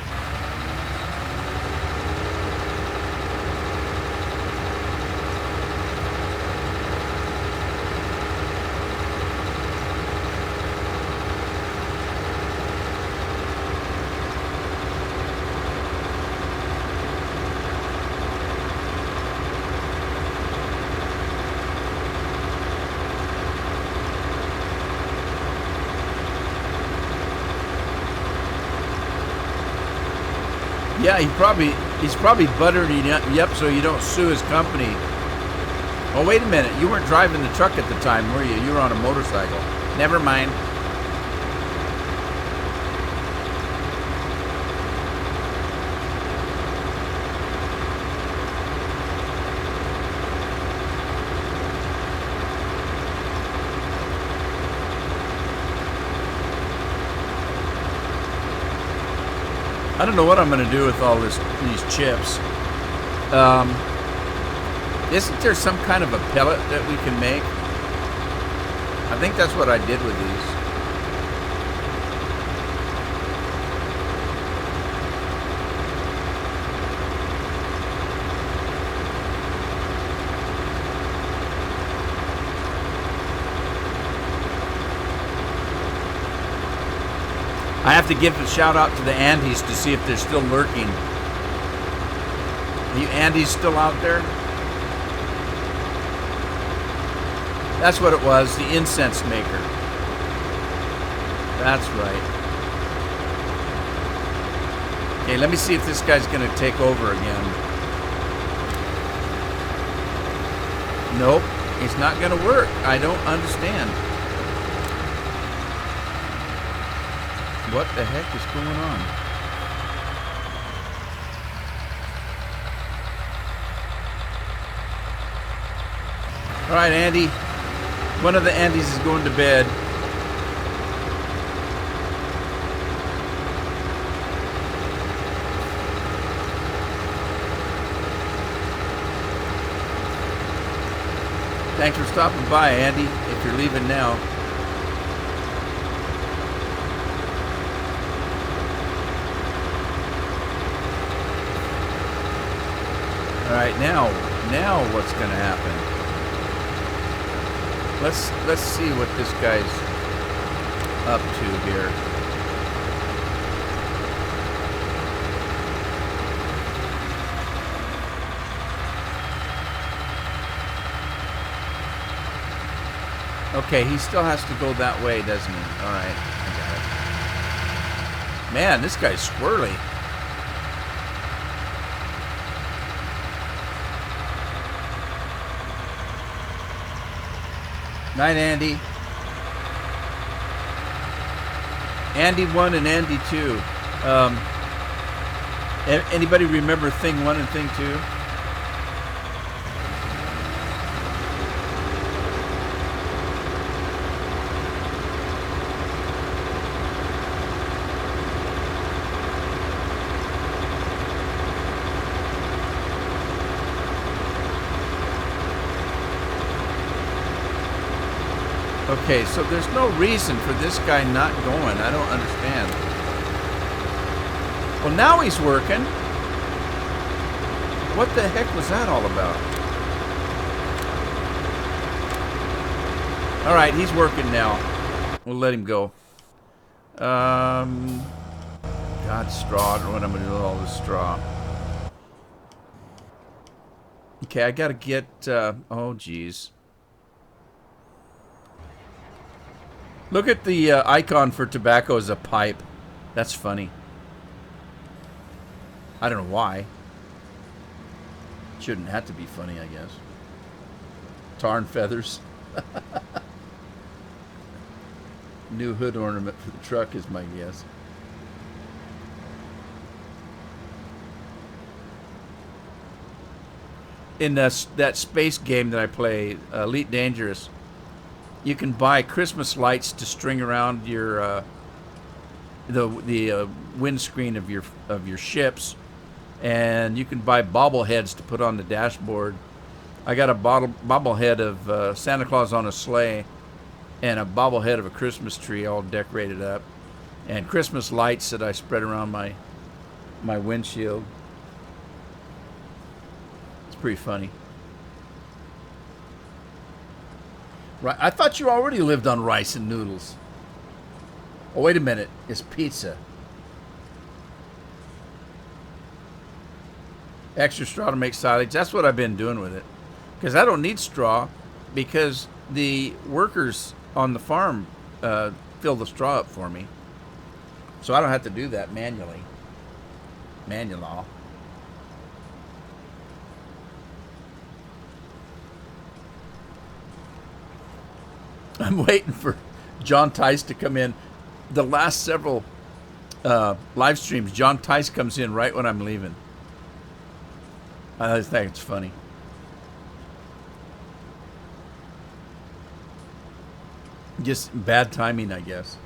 Yeah, he's probably buttering you up so you don't sue his company. Oh, wait a minute. You weren't driving the truck at the time, were you? You were on a motorcycle. Never mind. I don't know what I'm going to do with all these chips. Isn't there some kind of a pellet that we can make? I think that's what I did with these. I have to give a shout out to the Andes to see if they're still lurking. Are you Andes still out there? That's what it was, the incense maker. That's right. Okay, let me see if this guy's going to take over again. Nope, it's not going to work. I don't understand. What the heck is going on? All right, Andy. One of the Andys is going to bed. Thanks for stopping by, Andy, if you're leaving now. All right, now what's going to happen? Let's see what this guy's up to here. Okay, he still has to go that way, doesn't he? All right, I got it. Man, this guy's squirrely. Night, Andy. Andy 1 and Andy 2. Anybody remember Thing 1 and Thing 2? Okay, so there's no reason for this guy not going. I don't understand. Well, now he's working. What the heck was that all about? All right, he's working now. We'll let him go. God, straw. I don't know what I'm going to do with all this straw. Okay, I got to get... oh, geez. Look at the icon for tobacco as a pipe. That's funny. I don't know why. Shouldn't have to be funny, I guess. Tar and feathers. New hood ornament for the truck is my guess. In that space game that I play, Elite Dangerous, you can buy Christmas lights to string around your the windscreen of your ships, and you can buy bobbleheads to put on the dashboard. I got a bobblehead of Santa Claus on a sleigh, and a bobblehead of a Christmas tree all decorated up, and Christmas lights that I spread around my windshield. It's pretty funny. Right, I thought you already lived on rice and noodles. Oh, wait a minute. It's pizza. Extra straw to make silage. That's what I've been doing with it. Because I don't need straw, because the workers on the farm fill the straw up for me. So I don't have to do that manually. Manual. I'm waiting for John Tice to come in. The last several live streams, John Tice comes in right when I'm leaving. I think it's funny. Just bad timing, I guess.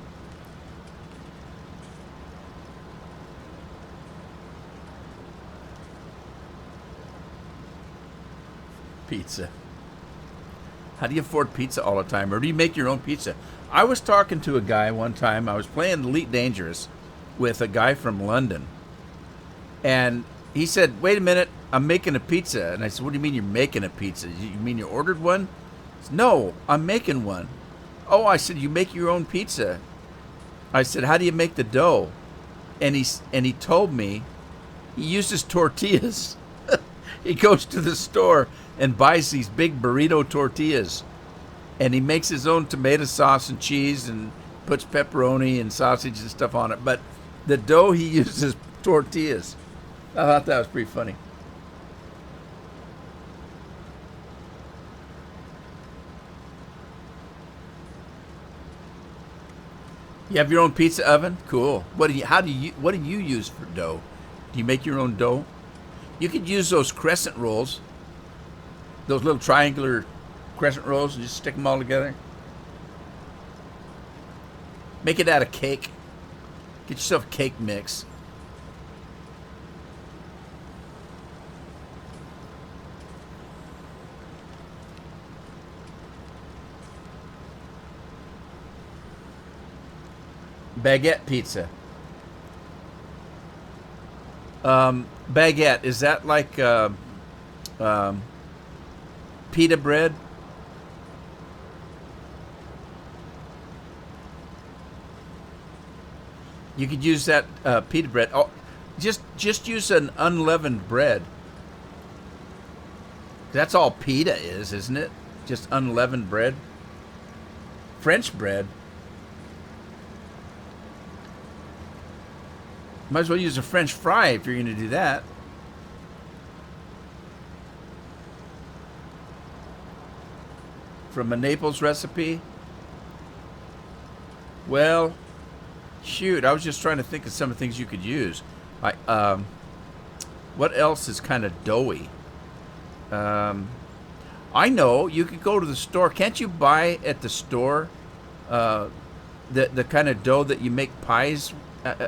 Pizza. How do you afford pizza all the time? Or do you make your own pizza? I was talking to a guy one time. I was playing Elite Dangerous with a guy from London. And he said, wait a minute, I'm making a pizza. And I said, what do you mean you're making a pizza? You mean you ordered one? He said, no, I'm making one. Oh, I said, you make your own pizza. I said, how do you make the dough? And he told me he uses tortillas. He goes to the store and buys these big burrito tortillas. And he makes his own tomato sauce and cheese and puts pepperoni and sausage and stuff on it. But the dough he uses tortillas. I thought that was pretty funny. You have your own pizza oven? Cool. What do you use for dough? Do you make your own dough? You could use those crescent rolls. Those little triangular crescent rolls, and just stick them all together. Make it out of cake. Get yourself a cake mix. Baguette pizza. Baguette, is that like pita bread? You could use that pita bread. Oh, just use an unleavened bread. That's all pita is, isn't it? Just unleavened bread. French bread. Might as well use a French fry if you're going to do that. From a Naples recipe. Well, shoot, I was just trying to think of some of the things you could use. Like, what else is kind of doughy? I know, you could go to the store. Can't you buy at the store the kind of dough that you make pies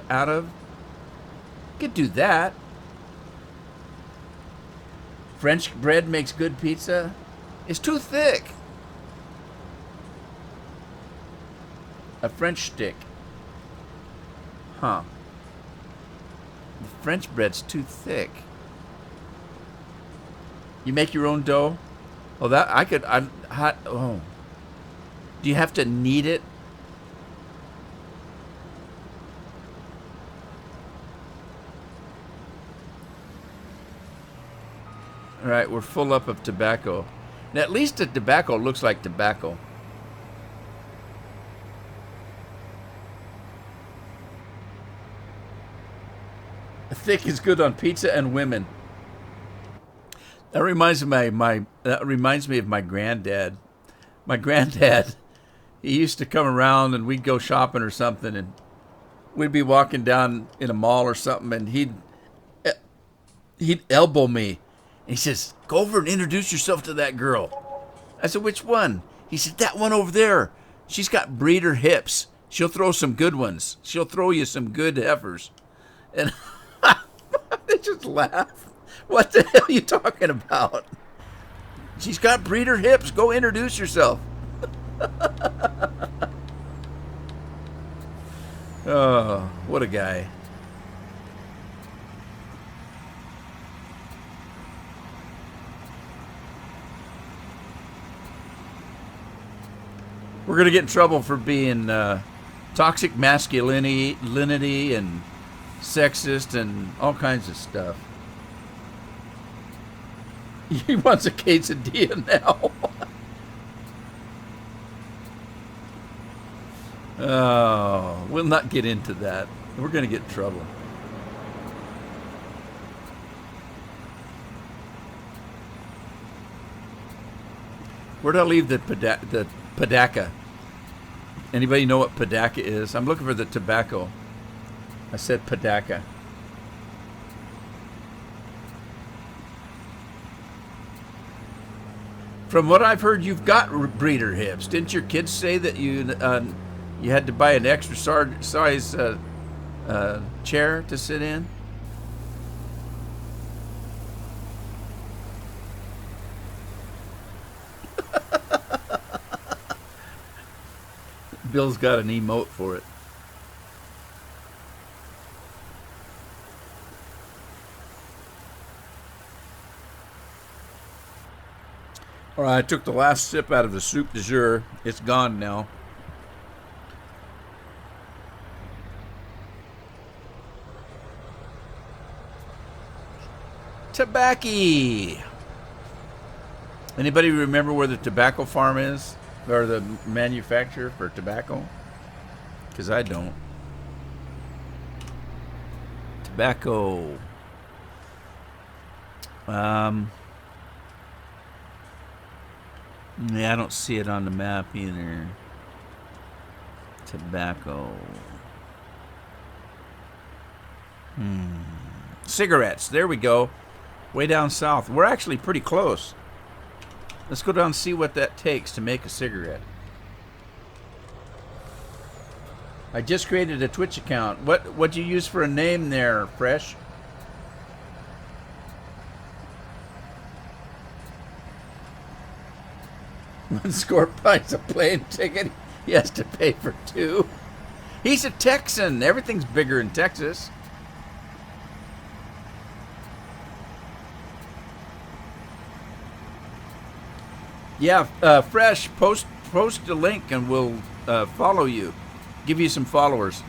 out of? You could do that. French bread makes good pizza. It's too thick. A French stick. Huh. The French bread's too thick. You make your own dough? Oh, that I could. Oh. Do you have to knead it? All right, we're full up of tobacco. Now, at least the tobacco looks like tobacco. Thick is good on pizza and women. That reminds me of my granddad. My granddad, he used to come around and we'd go shopping or something, and we'd be walking down in a mall or something, and he'd elbow me. And he says, "Go over and introduce yourself to that girl." I said, "Which one?" He said, "That one over there. She's got breeder hips. She'll throw some good ones. She'll throw you some good heifers." And they just laugh. What the hell are you talking about? She's got breeder hips. Go introduce yourself. Oh, what a guy. We're going to get in trouble for being toxic masculinity and sexist and all kinds of stuff. He wants a quesadilla now. Oh, we'll not get into that. We're going to get in trouble. Where'd I leave the Padaka? Anybody know what Padaka is? I'm looking for the tobacco. I said Padaka. From what I've heard, you've got breeder hips. Didn't your kids say that you had to buy an extra size chair to sit in? Bill's got an emote for it. All right, I took the last sip out of the soup du jour. It's gone now. Tobacco. Anybody remember where the tobacco farm is? Or the manufacturer for tobacco? Because I don't. Tobacco. Yeah, I don't see it on the map either. Tobacco. Cigarettes. There we go. Way down south. We're actually pretty close. Let's go down and see what that takes to make a cigarette. I just created a Twitch account. What do you use for a name there, Fresh? When Scorp buys a plane ticket, he has to pay for 2. He's a Texan. Everything's bigger in Texas. Yeah, Fresh, post a link and we'll follow you. Give you some followers.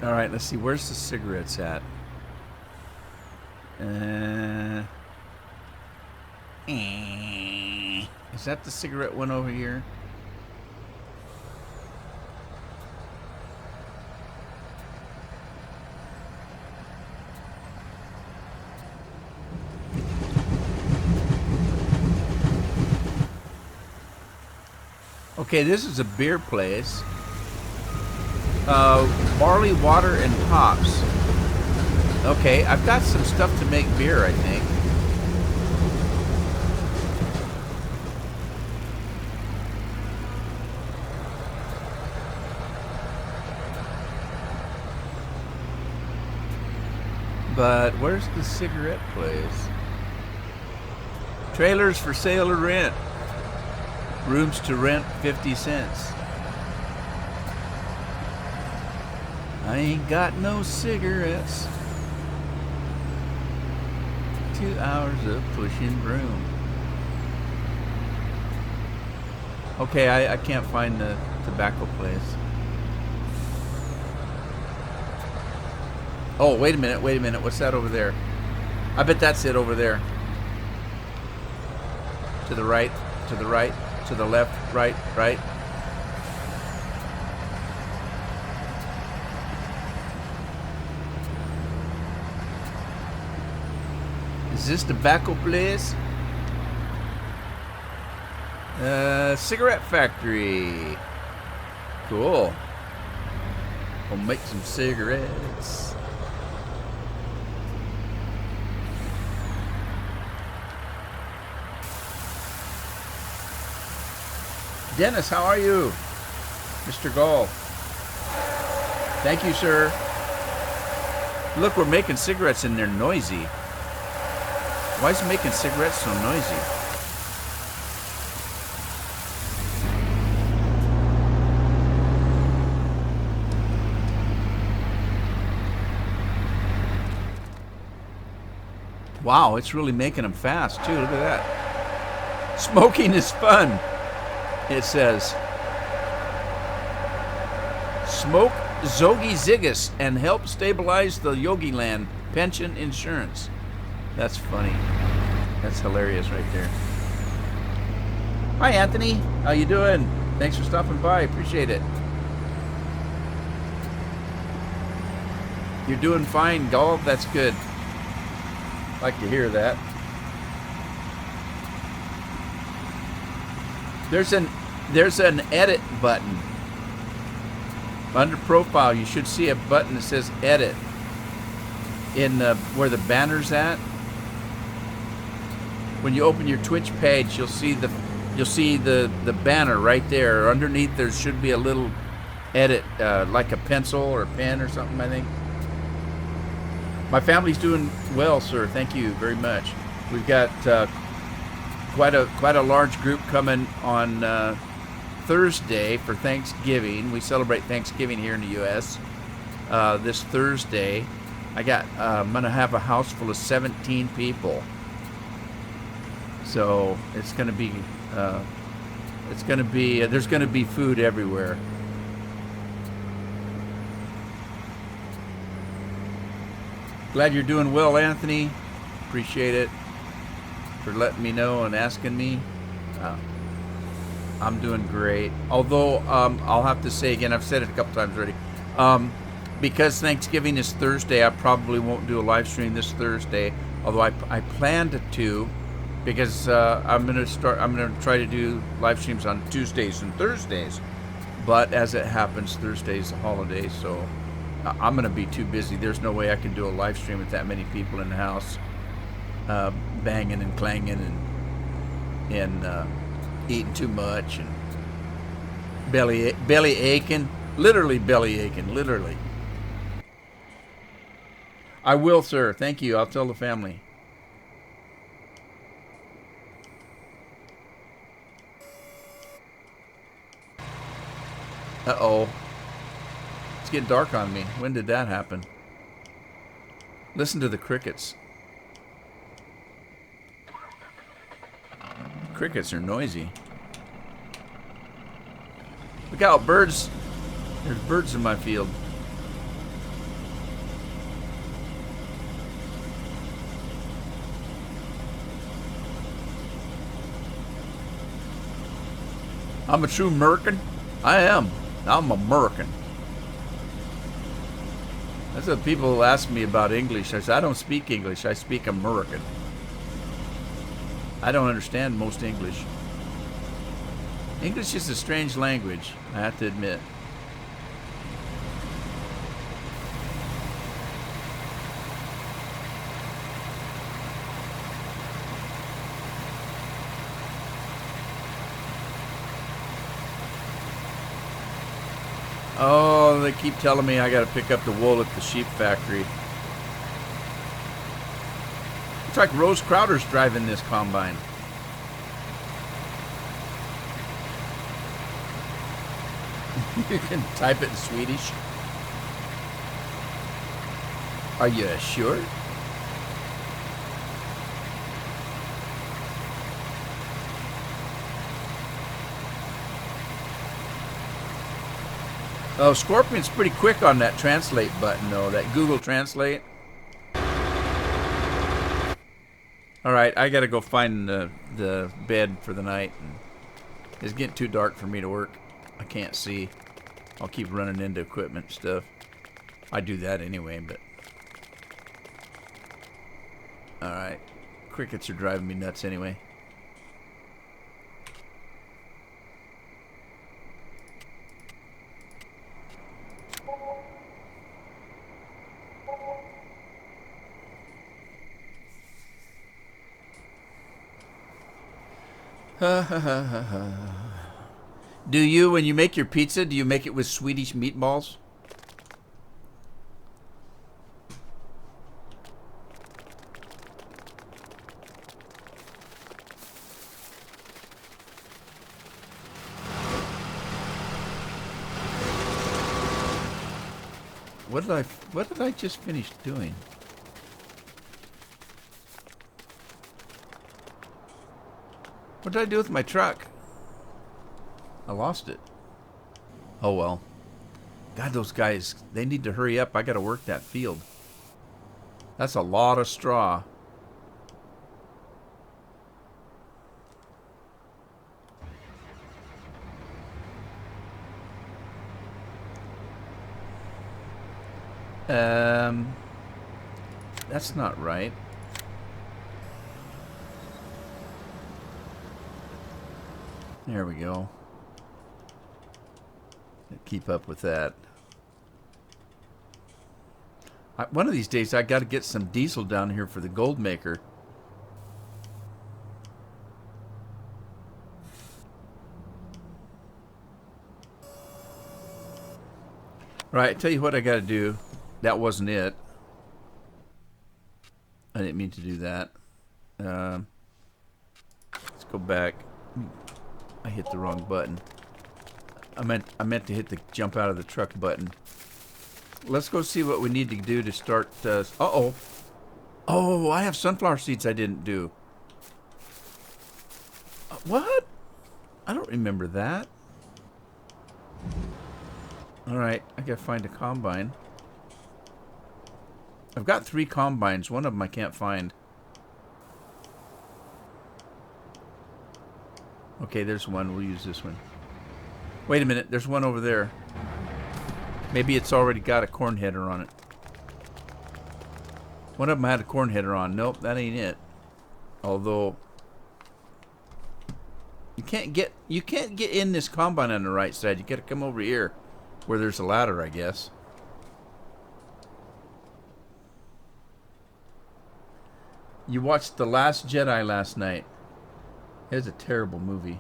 All right, let's see. Where's the cigarettes at? Is that the cigarette one over here? Okay, this is a beer place. Barley water and hops. Okay, I've got some stuff to make beer, I think. But where's the cigarette place? Trailers for sale or rent. Rooms to rent 50 cents. I ain't got no cigarettes. 2 hours of pushing broom. Okay, I can't find the tobacco place. Oh, wait a minute. What's that over there? I bet that's it over there. To the right, to the right, to the left, right, right. Is this tobacco place? Cigarette factory. Cool. We'll make some cigarettes. Dennis, how are you? Mr. Gall. Thank you, sir. Look, we're making cigarettes and they're noisy. Why is making cigarettes so noisy? Wow, it's really making them fast, too. Look at that. Smoking is fun, it says. Smoke Zogi Ziggis and help stabilize the Yogiland pension insurance. That's funny. That's hilarious right there. Hi, Anthony. How you doing? Thanks for stopping by. Appreciate it. You're doing fine, Gall. That's good. Like to hear that. There's an edit button. Under profile, you should see a button that says edit. In where the banner's at. When you open your Twitch page, you'll see the banner right there. Underneath there should be a little edit, like a pencil or a pen or something, I think. My family's doing well, sir. Thank you very much. We've got quite a large group coming on Thursday for Thanksgiving. We celebrate Thanksgiving here in the U.S. This Thursday. I'm gonna have a house full of 17 people. So it's gonna be there's gonna be food everywhere. Glad you're doing well, Anthony. Appreciate it for letting me know and asking me. I'm doing great. Although I'll have to say again, I've said it a couple times already. Because Thanksgiving is Thursday, I probably won't do a live stream this Thursday. Although I planned to, because I'm gonna try to do live streams on Tuesdays and Thursdays. But as it happens, Thursday's a holiday, so I'm going to be too busy. There's no way I can do a live stream with that many people in the house, banging and clanging and eating too much and belly aching, literally belly aching, literally. I will, sir. Thank you. I'll tell the family. Uh-oh. It's getting dark on me. When did that happen? Listen to the crickets. Crickets are noisy. Look out, birds. There's birds in my field. I'm a true American. I am. I'm American. That's what people ask me about English. I say, I don't speak English. I speak American. I don't understand most English. English is a strange language, I have to admit. Oh, they keep telling me I got to pick up the wool at the sheep factory. Looks like Rose Crowder's driving this combine. You can type it in Swedish. Are you sure? Oh, Scorpion's pretty quick on that translate button, though. That Google Translate. All right, I gotta go find the bed for the night. It's getting too dark for me to work. I can't see. I'll keep running into equipment and stuff. I do that anyway, but... Alright. Crickets are driving me nuts anyway. Do you, when you make your pizza, do you make it with Swedish meatballs? What did I just finish doing? What did I do with my truck? I lost it. Oh well. God, those guys, they need to hurry up. I gotta work that field. That's a lot of straw. That's not right. There we go. Keep up with that. One of these days I got to get some diesel down here for the gold maker. Right, tell you what I got to do. That wasn't it. I didn't mean to do that. Let's go back. I hit the wrong button. I meant to hit the jump out of the truck button. Let's go see what we need to do to start. Uh-oh. Oh, I have sunflower seeds I didn't do. What? I don't remember that. Alright, I gotta find a combine. I've got 3 combines. One of them I can't find. Okay, there's one. We'll use this one. Wait a minute. There's one over there. Maybe it's already got a corn header on it. One of them had a corn header on. Nope, that ain't it. Although you can't get in this combine on the right side. You got to come over here where there's a ladder, I guess. You watched The Last Jedi last night. It was a terrible movie.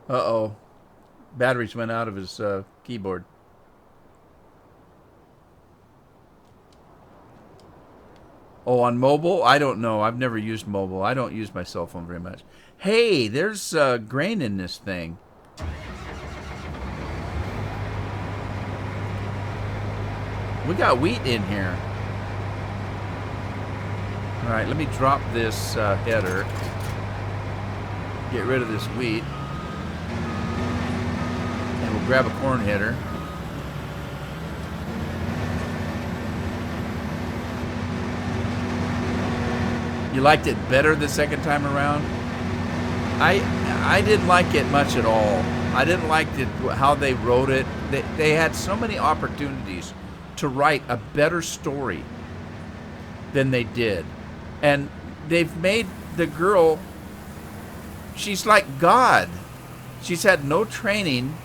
Uh-oh. Batteries went out of his keyboard. Oh, on mobile? I don't know. I've never used mobile. I don't use my cell phone very much. Hey, there's grain in this thing. We got wheat in here. Alright, let me drop this header. Get rid of this wheat. And we'll grab a corn header. You liked it better the second time around? I didn't like it much at all. I didn't like how they wrote it. They had so many opportunities to write a better story than they did. And they've made the girl, she's like God. She's had no training.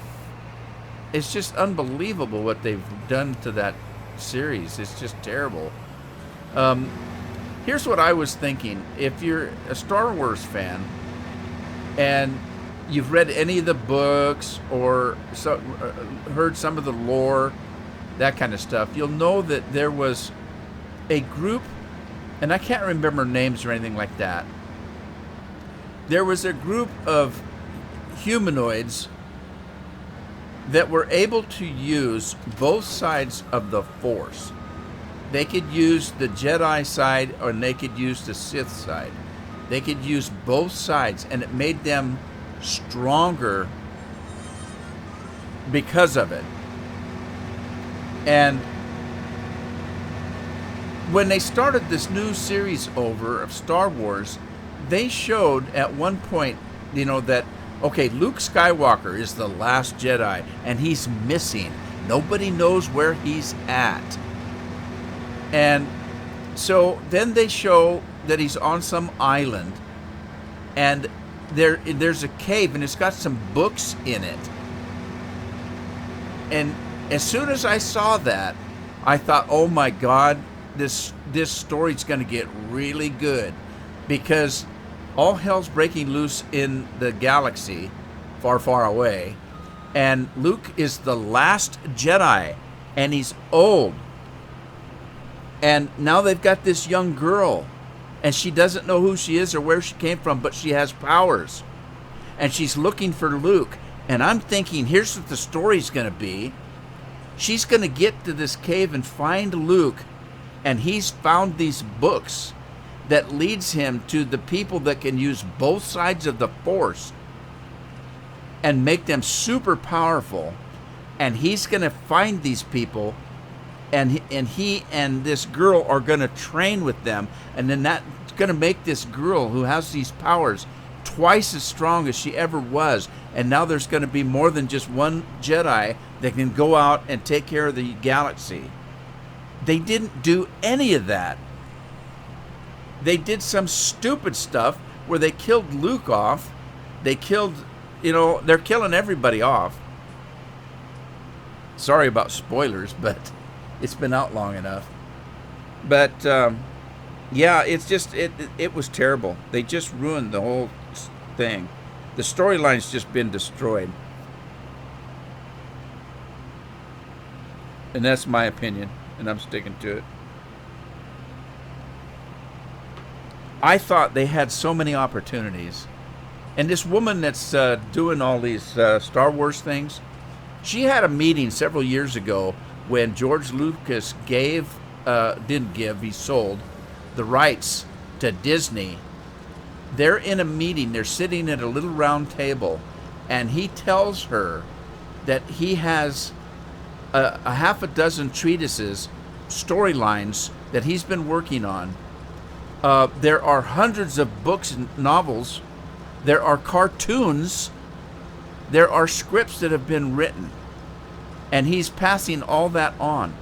It's just unbelievable what they've done to that series. It's just terrible. Here's what I was thinking. If you're a Star Wars fan and you've read any of the books or heard some of the lore, that kind of stuff, you'll know that there was a group, and I can't remember names or anything like that. There was a group of humanoids that were able to use both sides of the Force. They could use the Jedi side or they could use the Sith side. They could use both sides, and it made them stronger because of it. And when they started this new series over of Star Wars, they showed at one point, that, okay, Luke Skywalker is the last Jedi, and he's missing. Nobody knows where he's at. And so then they show that he's on some island, and there's a cave, and it's got some books in it. And as soon as I saw that, I thought, oh my God, this story's going to get really good, because all hell's breaking loose in the galaxy, far, far away, and Luke is the last Jedi, and he's old. And now they've got this young girl, and she doesn't know who she is or where she came from, but she has powers. And she's looking for Luke. And I'm thinking, here's what the story's going to be. She's going to get to this cave and find Luke, and he's found these books that leads him to the people that can use both sides of the Force and make them super powerful. And he's going to find these people, and he and this girl are going to train with them, and then that's going to make this girl who has these powers twice as strong as she ever was. And now there's going to be more than just one Jedi that can go out and take care of the galaxy. They didn't do any of that. They did some stupid stuff where they killed Luke off. They killed, they're killing everybody off. Sorry about spoilers, but it's been out long enough. But yeah, it's just it was terrible. They just ruined the whole thing. The storyline's just been destroyed. And that's my opinion, and I'm sticking to it. I thought they had so many opportunities. And this woman that's doing all these Star Wars things, she had a meeting several years ago when George Lucas he sold the rights to Disney. They're in a meeting, they're sitting at a little round table, and he tells her that he has a half a dozen treatises, storylines that he's been working on. There are hundreds of books and novels. There are cartoons. There are scripts that have been written. And he's passing all that on.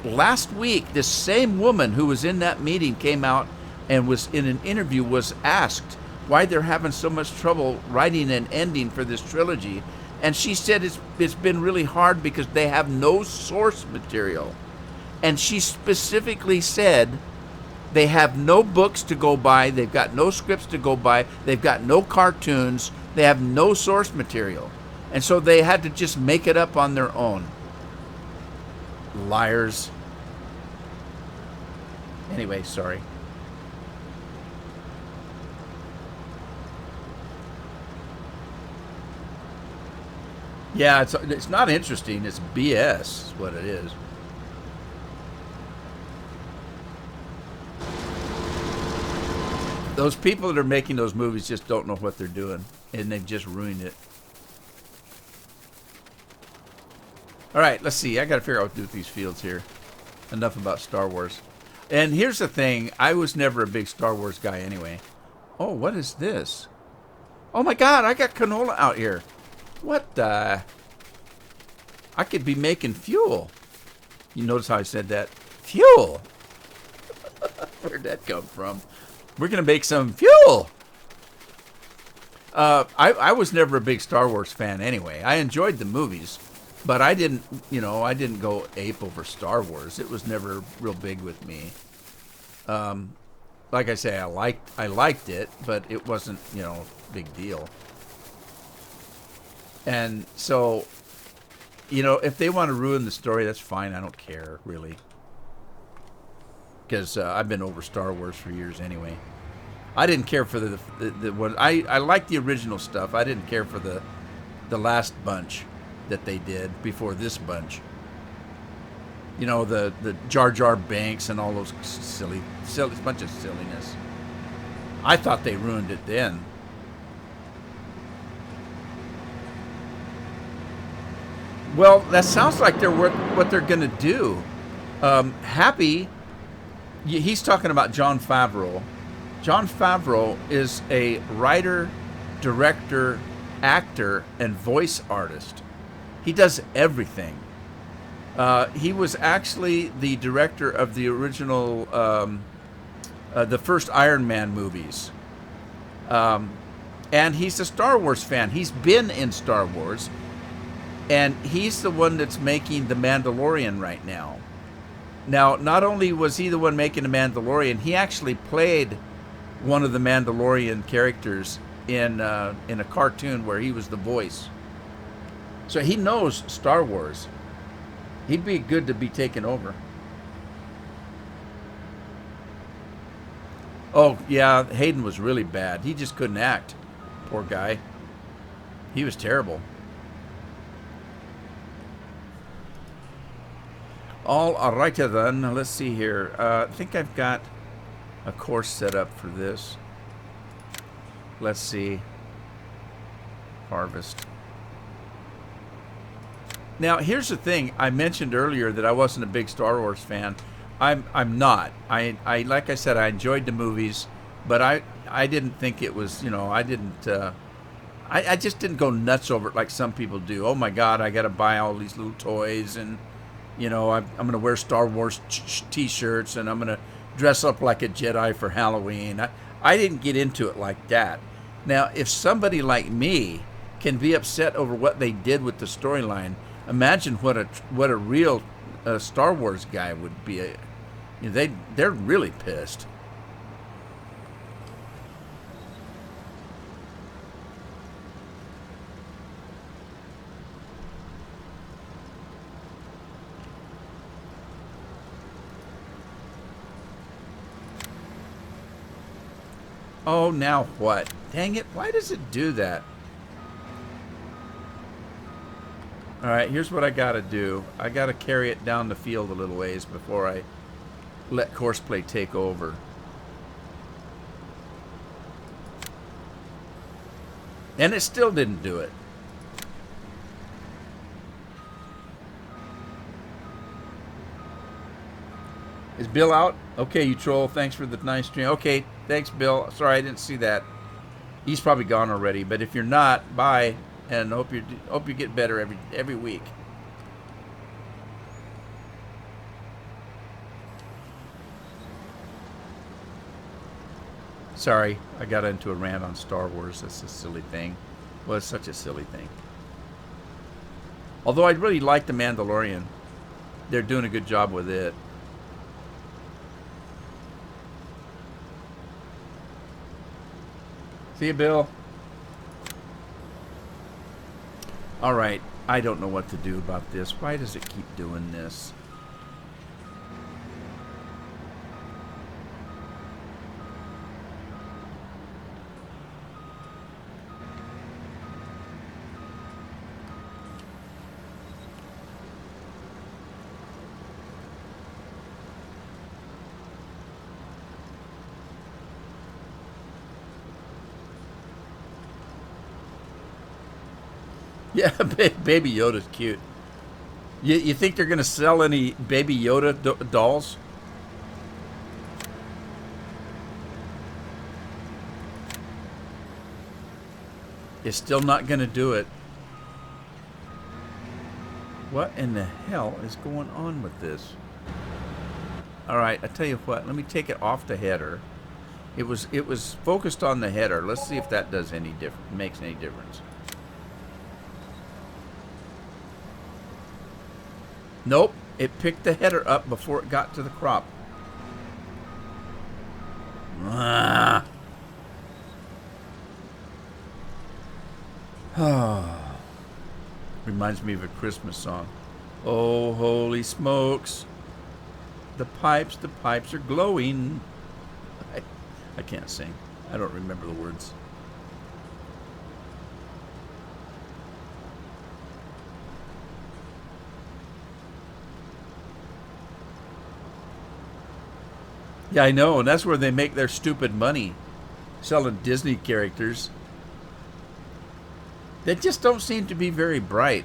Last week, this same woman who was in that meeting came out and was in an interview, was asked why they're having so much trouble writing an ending for this trilogy. And she said it's been really hard because they have no source material. And she specifically said they have no books to go by, they've got no scripts to go by, they've got no cartoons, they have no source material. And so they had to just make it up on their own. Liars. Anyway, sorry. Yeah, it's not interesting. It's BS is what it is. Those people that are making those movies just don't know what they're doing, and they've just ruined it. All right, let's see. I got to figure out what to do with these fields here. Enough about Star Wars. And here's the thing. I was never a big Star Wars guy anyway. Oh, what is this? Oh, my God. I got canola out here. What the? I could be making fuel. You notice how I said that? Fuel. Where'd that come from? We're going to make some fuel. I was never a big Star Wars fan anyway. I enjoyed the movies, but I didn't go ape over Star Wars. It was never real big with me. Like I say, I liked it, but it wasn't, big deal. And so, you know, if they want to ruin the story, that's fine. I don't care, really. Because I've been over Star Wars for years anyway. I didn't care for the one. I liked the original stuff. I didn't care for the last bunch that they did before this bunch. You know, the Jar Jar Banks and all those silly bunch of silliness. I thought they ruined it then. Well, that sounds like they're what they're going to do. Happy, he's talking about Jon Favreau. Jon Favreau is a writer, director, actor, and voice artist. He does everything. He was actually the director of the original, the first Iron Man movies. And he's a Star Wars fan. He's been in Star Wars. And he's the one that's making The Mandalorian right now. Now, not only was he the one making The Mandalorian, he actually played one of the Mandalorian characters in a cartoon where he was the voice. So he knows Star Wars. He'd be good to be taken over. Oh, yeah, Hayden was really bad. He just couldn't act. Poor guy. He was terrible. All righty then. Let's see here. I think I've got a course set up for this. Let's see. Harvest. Now, here's the thing. I mentioned earlier that I wasn't a big Star Wars fan. I'm not. I like I said, I enjoyed the movies, but I didn't think it was, you know, I didn't. I just didn't go nuts over it like some people do. Oh my God, I got to buy all these little toys, and you know, I'm going to wear Star Wars T-shirts, and I'm going to dress up like a Jedi for Halloween. I didn't get into it like that. Now, if somebody like me can be upset over what they did with the storyline, imagine what a real Star Wars guy would be. You know, they're really pissed. Oh, now what? Dang it, why does it do that? Alright, here's what I gotta do. I gotta carry it down the field a little ways before I let Courseplay take over. And it still didn't do it. Is Bill out? Okay, you troll. Thanks for the nice stream. Okay, thanks, Bill. Sorry, I didn't see that. He's probably gone already. But if you're not, bye, and hope you get better every week. Sorry, I got into a rant on Star Wars. That's a silly thing. Well, it's such a silly thing. Although I really like The Mandalorian. They're doing a good job with it. See you, Bill. All right. I don't know what to do about this. Why does it keep doing this? Yeah, Baby Yoda's cute. You think they're going to sell any Baby Yoda dolls? It's still not going to do it. What in the hell is going on with this? Alright, I tell you what. Let me take it off the header. It was focused on the header. Let's see if that does any difference. Makes any difference. Nope, it picked the header up before it got to the crop. Reminds me of a Christmas song. Oh, holy smokes. The pipes are glowing. I can't sing. I don't remember the words. Yeah, I know, and that's where they make their stupid money, selling Disney characters. They just don't seem to be very bright.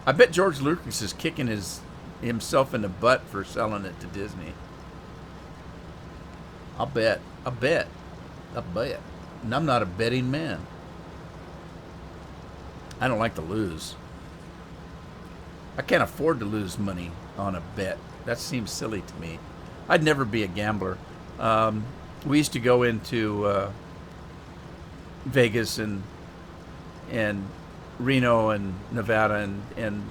I bet George Lucas is kicking himself in the butt for selling it to Disney. I'll bet. And I'm not a betting man. I don't like to lose. I can't afford to lose money on a bet. That seems silly to me. I'd never be a gambler. We used to go into Vegas and Reno and Nevada, and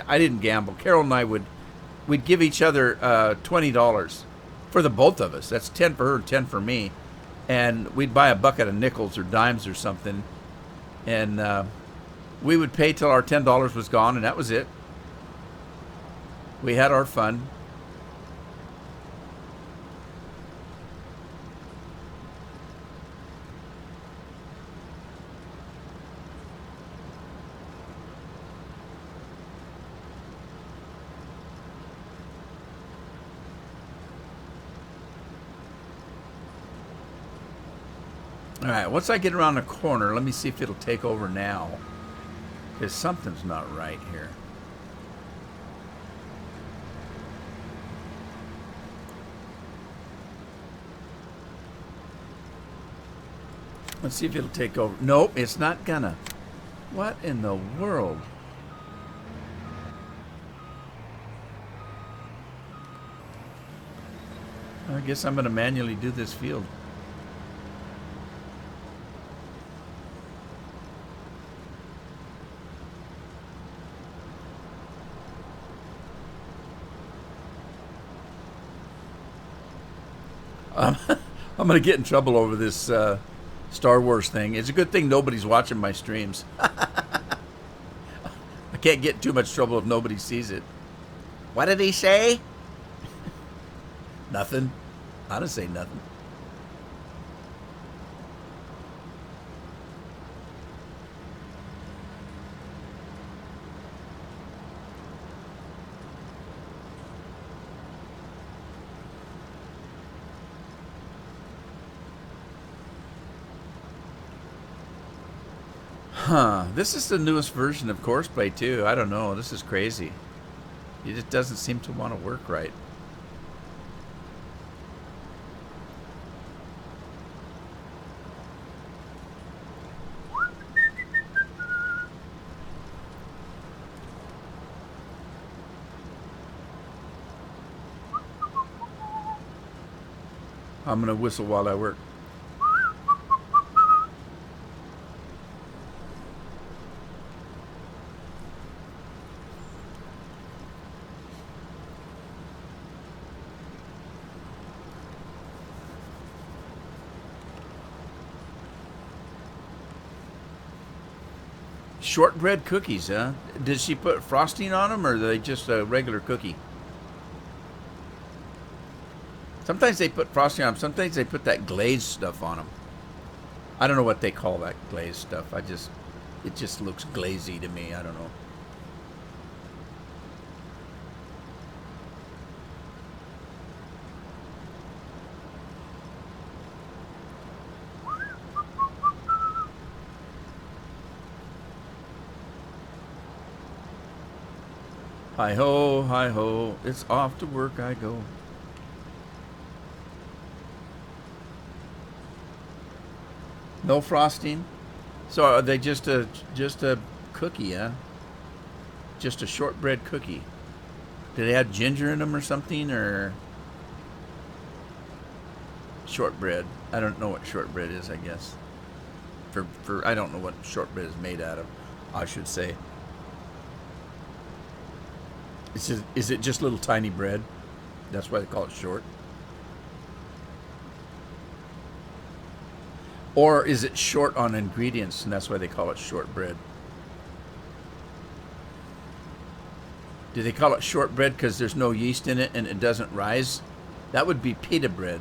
I didn't gamble. Carol and I we'd give each other $20 for the both of us. That's 10 for her, 10 for me, and we'd buy a bucket of nickels or dimes or something, and we would pay till our $10 was gone, and that was it. We had our fun. All right, once I get around the corner, let me see if it'll take over now, because something's not right here. Let's see if it'll take over. Nope, it's not gonna. What in the world? I guess I'm gonna manually do this field. I'm gonna get in trouble over this Star Wars thing. It's a good thing nobody's watching my streams. I can't get in too much trouble if nobody sees it. What did he say? Nothing. I didn't say nothing. Huh. This is the newest version of Courseplay, too. I don't know. This is crazy. It just doesn't seem to want to work right. I'm going to whistle while I work. Shortbread cookies, huh? Did she put frosting on them, or are they just a regular cookie? Sometimes they put frosting on them. Sometimes they put that glazed stuff on them. I don't know what they call that glazed stuff. It just looks glazy to me. I don't know. Hi ho, it's off to work I go. No frosting? So are they just a cookie, huh? Just a shortbread cookie. Do they have ginger in them or something, or shortbread? I don't know what shortbread is, I guess. I don't know what shortbread is made out of, I should say. Is it just little tiny bread? That's why they call it short. Or is it short on ingredients and that's why they call it shortbread? Do they call it shortbread because there's no yeast in it and it doesn't rise? That would be pita bread.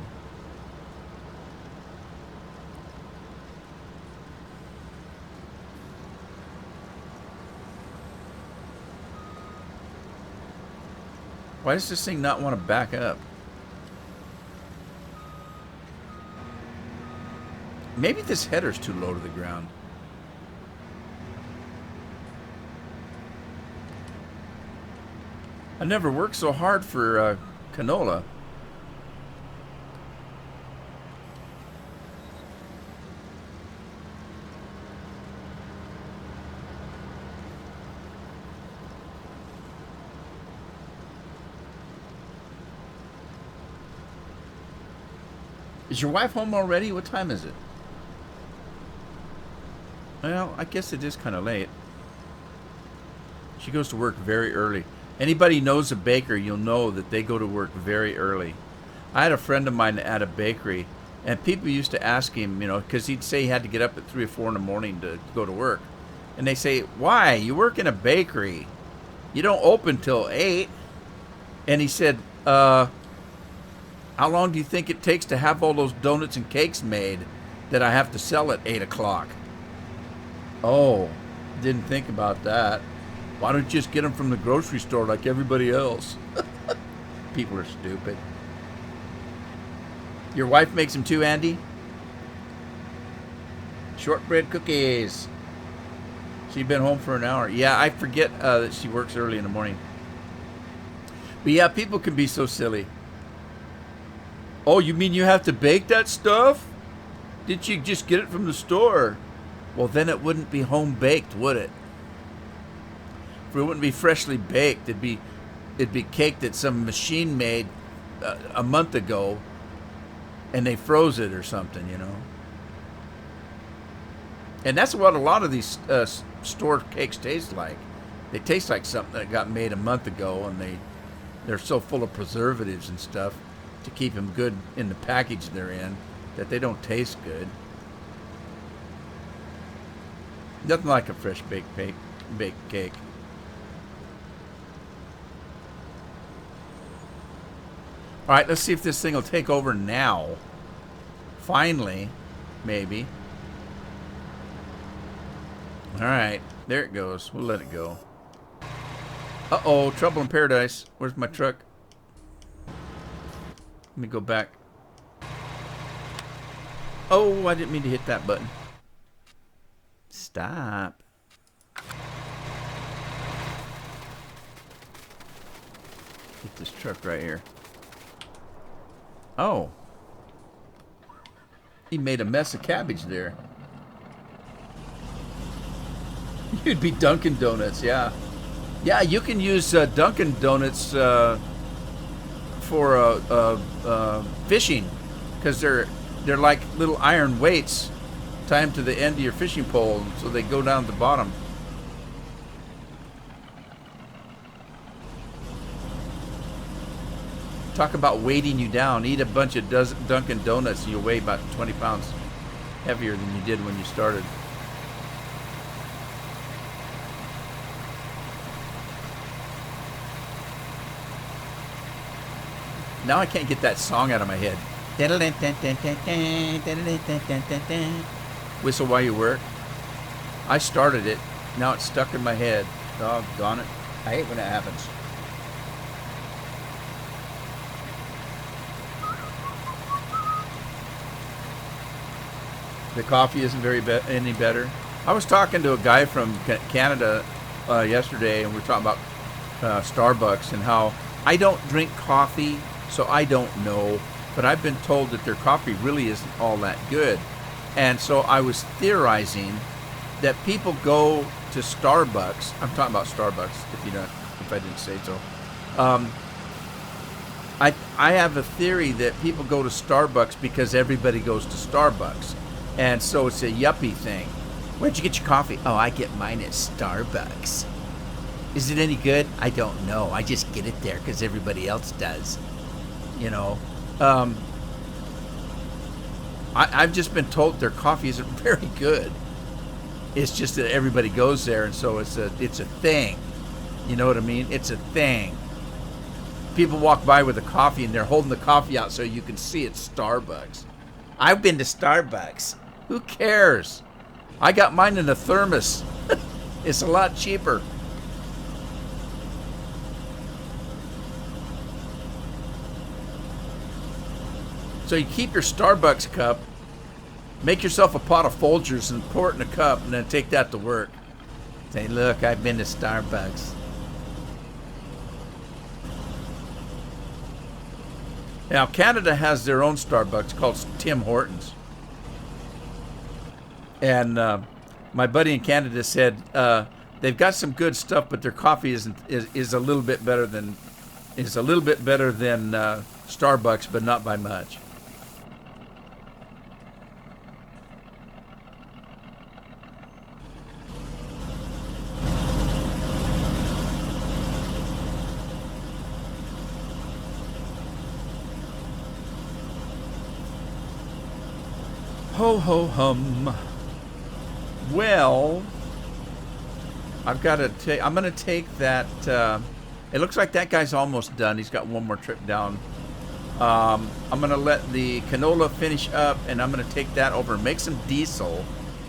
Why does this thing not want to back up? Maybe this header's too low to the ground. I never worked so hard for canola. Is your wife home already? What time is it? Well, I guess it is kind of late. She goes to work very early. Anybody knows a baker, you'll know that they go to work very early. I had a friend of mine at a bakery, and people used to ask him, you know, because he'd say he had to get up at 3 or 4 in the morning to go to work. And they say, why? You work in a bakery. You don't open till 8. And he said, how long do you think it takes to have all those donuts and cakes made that I have to sell at 8 o'clock? Oh, didn't think about that. Why don't you just get them from the grocery store like everybody else? People are stupid. Your wife makes them too, Andy? Shortbread cookies. She's been home for an hour. Yeah, I forget that she works early in the morning. But yeah, people can be so silly. Oh, you mean you have to bake that stuff? Didn't you just get it from the store? Well, then it wouldn't be home baked, would it? If it wouldn't be freshly baked, it'd be cake that some machine made a month ago, and they froze it or something, you know. And that's what a lot of these store cakes taste like. They taste like something that got made a month ago, and they're so full of preservatives and stuff to keep them good in the package they're in that they don't taste good. Nothing like a fresh baked cake. All right, let's see if this thing will take over now. Finally, maybe. All right, there it goes. We'll let it go. Uh-oh, trouble in paradise. Where's my truck? Let me go back. Oh, I didn't mean to hit that button. Stop. Get this truck right here. Oh. He made a mess of cabbage there. You'd be Dunkin' Donuts, yeah. Yeah, you can use Dunkin' Donuts for fishing, because they're like little iron weights. Tie them to the end of your fishing pole so they go down to the bottom. Talk about weighting you down. Eat a bunch of Dunkin' Donuts and you'll weigh about 20 pounds heavier than you did when you started. Now I can't get that song out of my head. Whistle while you work. I started it. Now it's stuck in my head. Doggone it. I hate when it happens. The coffee isn't any better. I was talking to a guy from Canada yesterday, and we were talking about Starbucks and how I don't drink coffee, so I don't know. But I've been told that their coffee really isn't all that good. And so I was theorizing that people go to Starbucks. I'm talking about Starbucks, if I didn't say so. I have a theory that people go to Starbucks because everybody goes to Starbucks. And so it's a yuppie thing. Where'd you get your coffee? Oh, I get mine at Starbucks. Is it any good? I don't know. I just get it there because everybody else does. You know. I've just been told their coffee isn't very good. It's just that everybody goes there, and so it's a thing. You know what I mean? It's a thing. People walk by with a coffee and they're holding the coffee out so you can see it's Starbucks. I've been to Starbucks. Who cares? I got mine in a thermos. It's a lot cheaper. So you keep your Starbucks cup, make yourself a pot of Folgers and pour it in a cup, and then take that to work. Say, look, I've been to Starbucks. Now, Canada has their own Starbucks called Tim Hortons. And my buddy in Canada said they've got some good stuff, but their coffee is a little bit better than Starbucks, but not by much. Ho ho hum. Well, I'm gonna take that. It looks like that guy's almost done. He's got one more trip down. I'm gonna let the canola finish up, and I'm gonna take that over, make some diesel,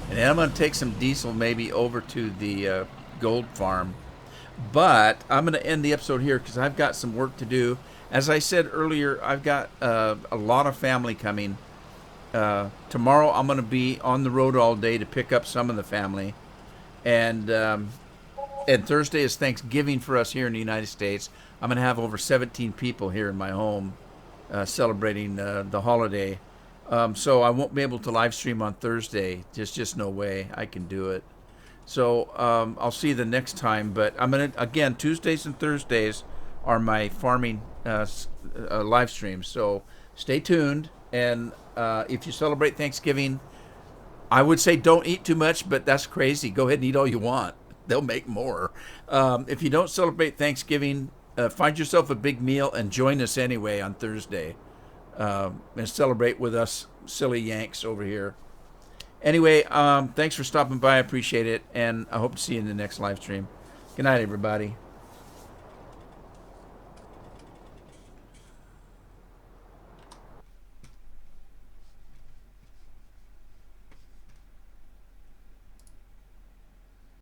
and then I'm gonna take some diesel maybe over to the gold farm. But I'm gonna end the episode here because I've got some work to do. As I said earlier, I've got a lot of family coming. Tomorrow I'm going to be on the road all day to pick up some of the family, and Thursday is Thanksgiving for us here in the United States. I'm going to have over 17 people here in my home celebrating the holiday, so I won't be able to live stream on Thursday. Just no way I can do it. So I'll see you the next time, but I'm going to, again, Tuesdays and Thursdays are my farming live streams, so stay tuned. And if you celebrate Thanksgiving, I would say don't eat too much, but that's crazy. Go ahead and eat all you want. They'll make more. If you don't celebrate Thanksgiving, find yourself a big meal and join us anyway on Thursday and celebrate with us silly Yanks over here. Anyway, thanks for stopping by. I appreciate it, and I hope to see you in the next live stream. Good night, everybody.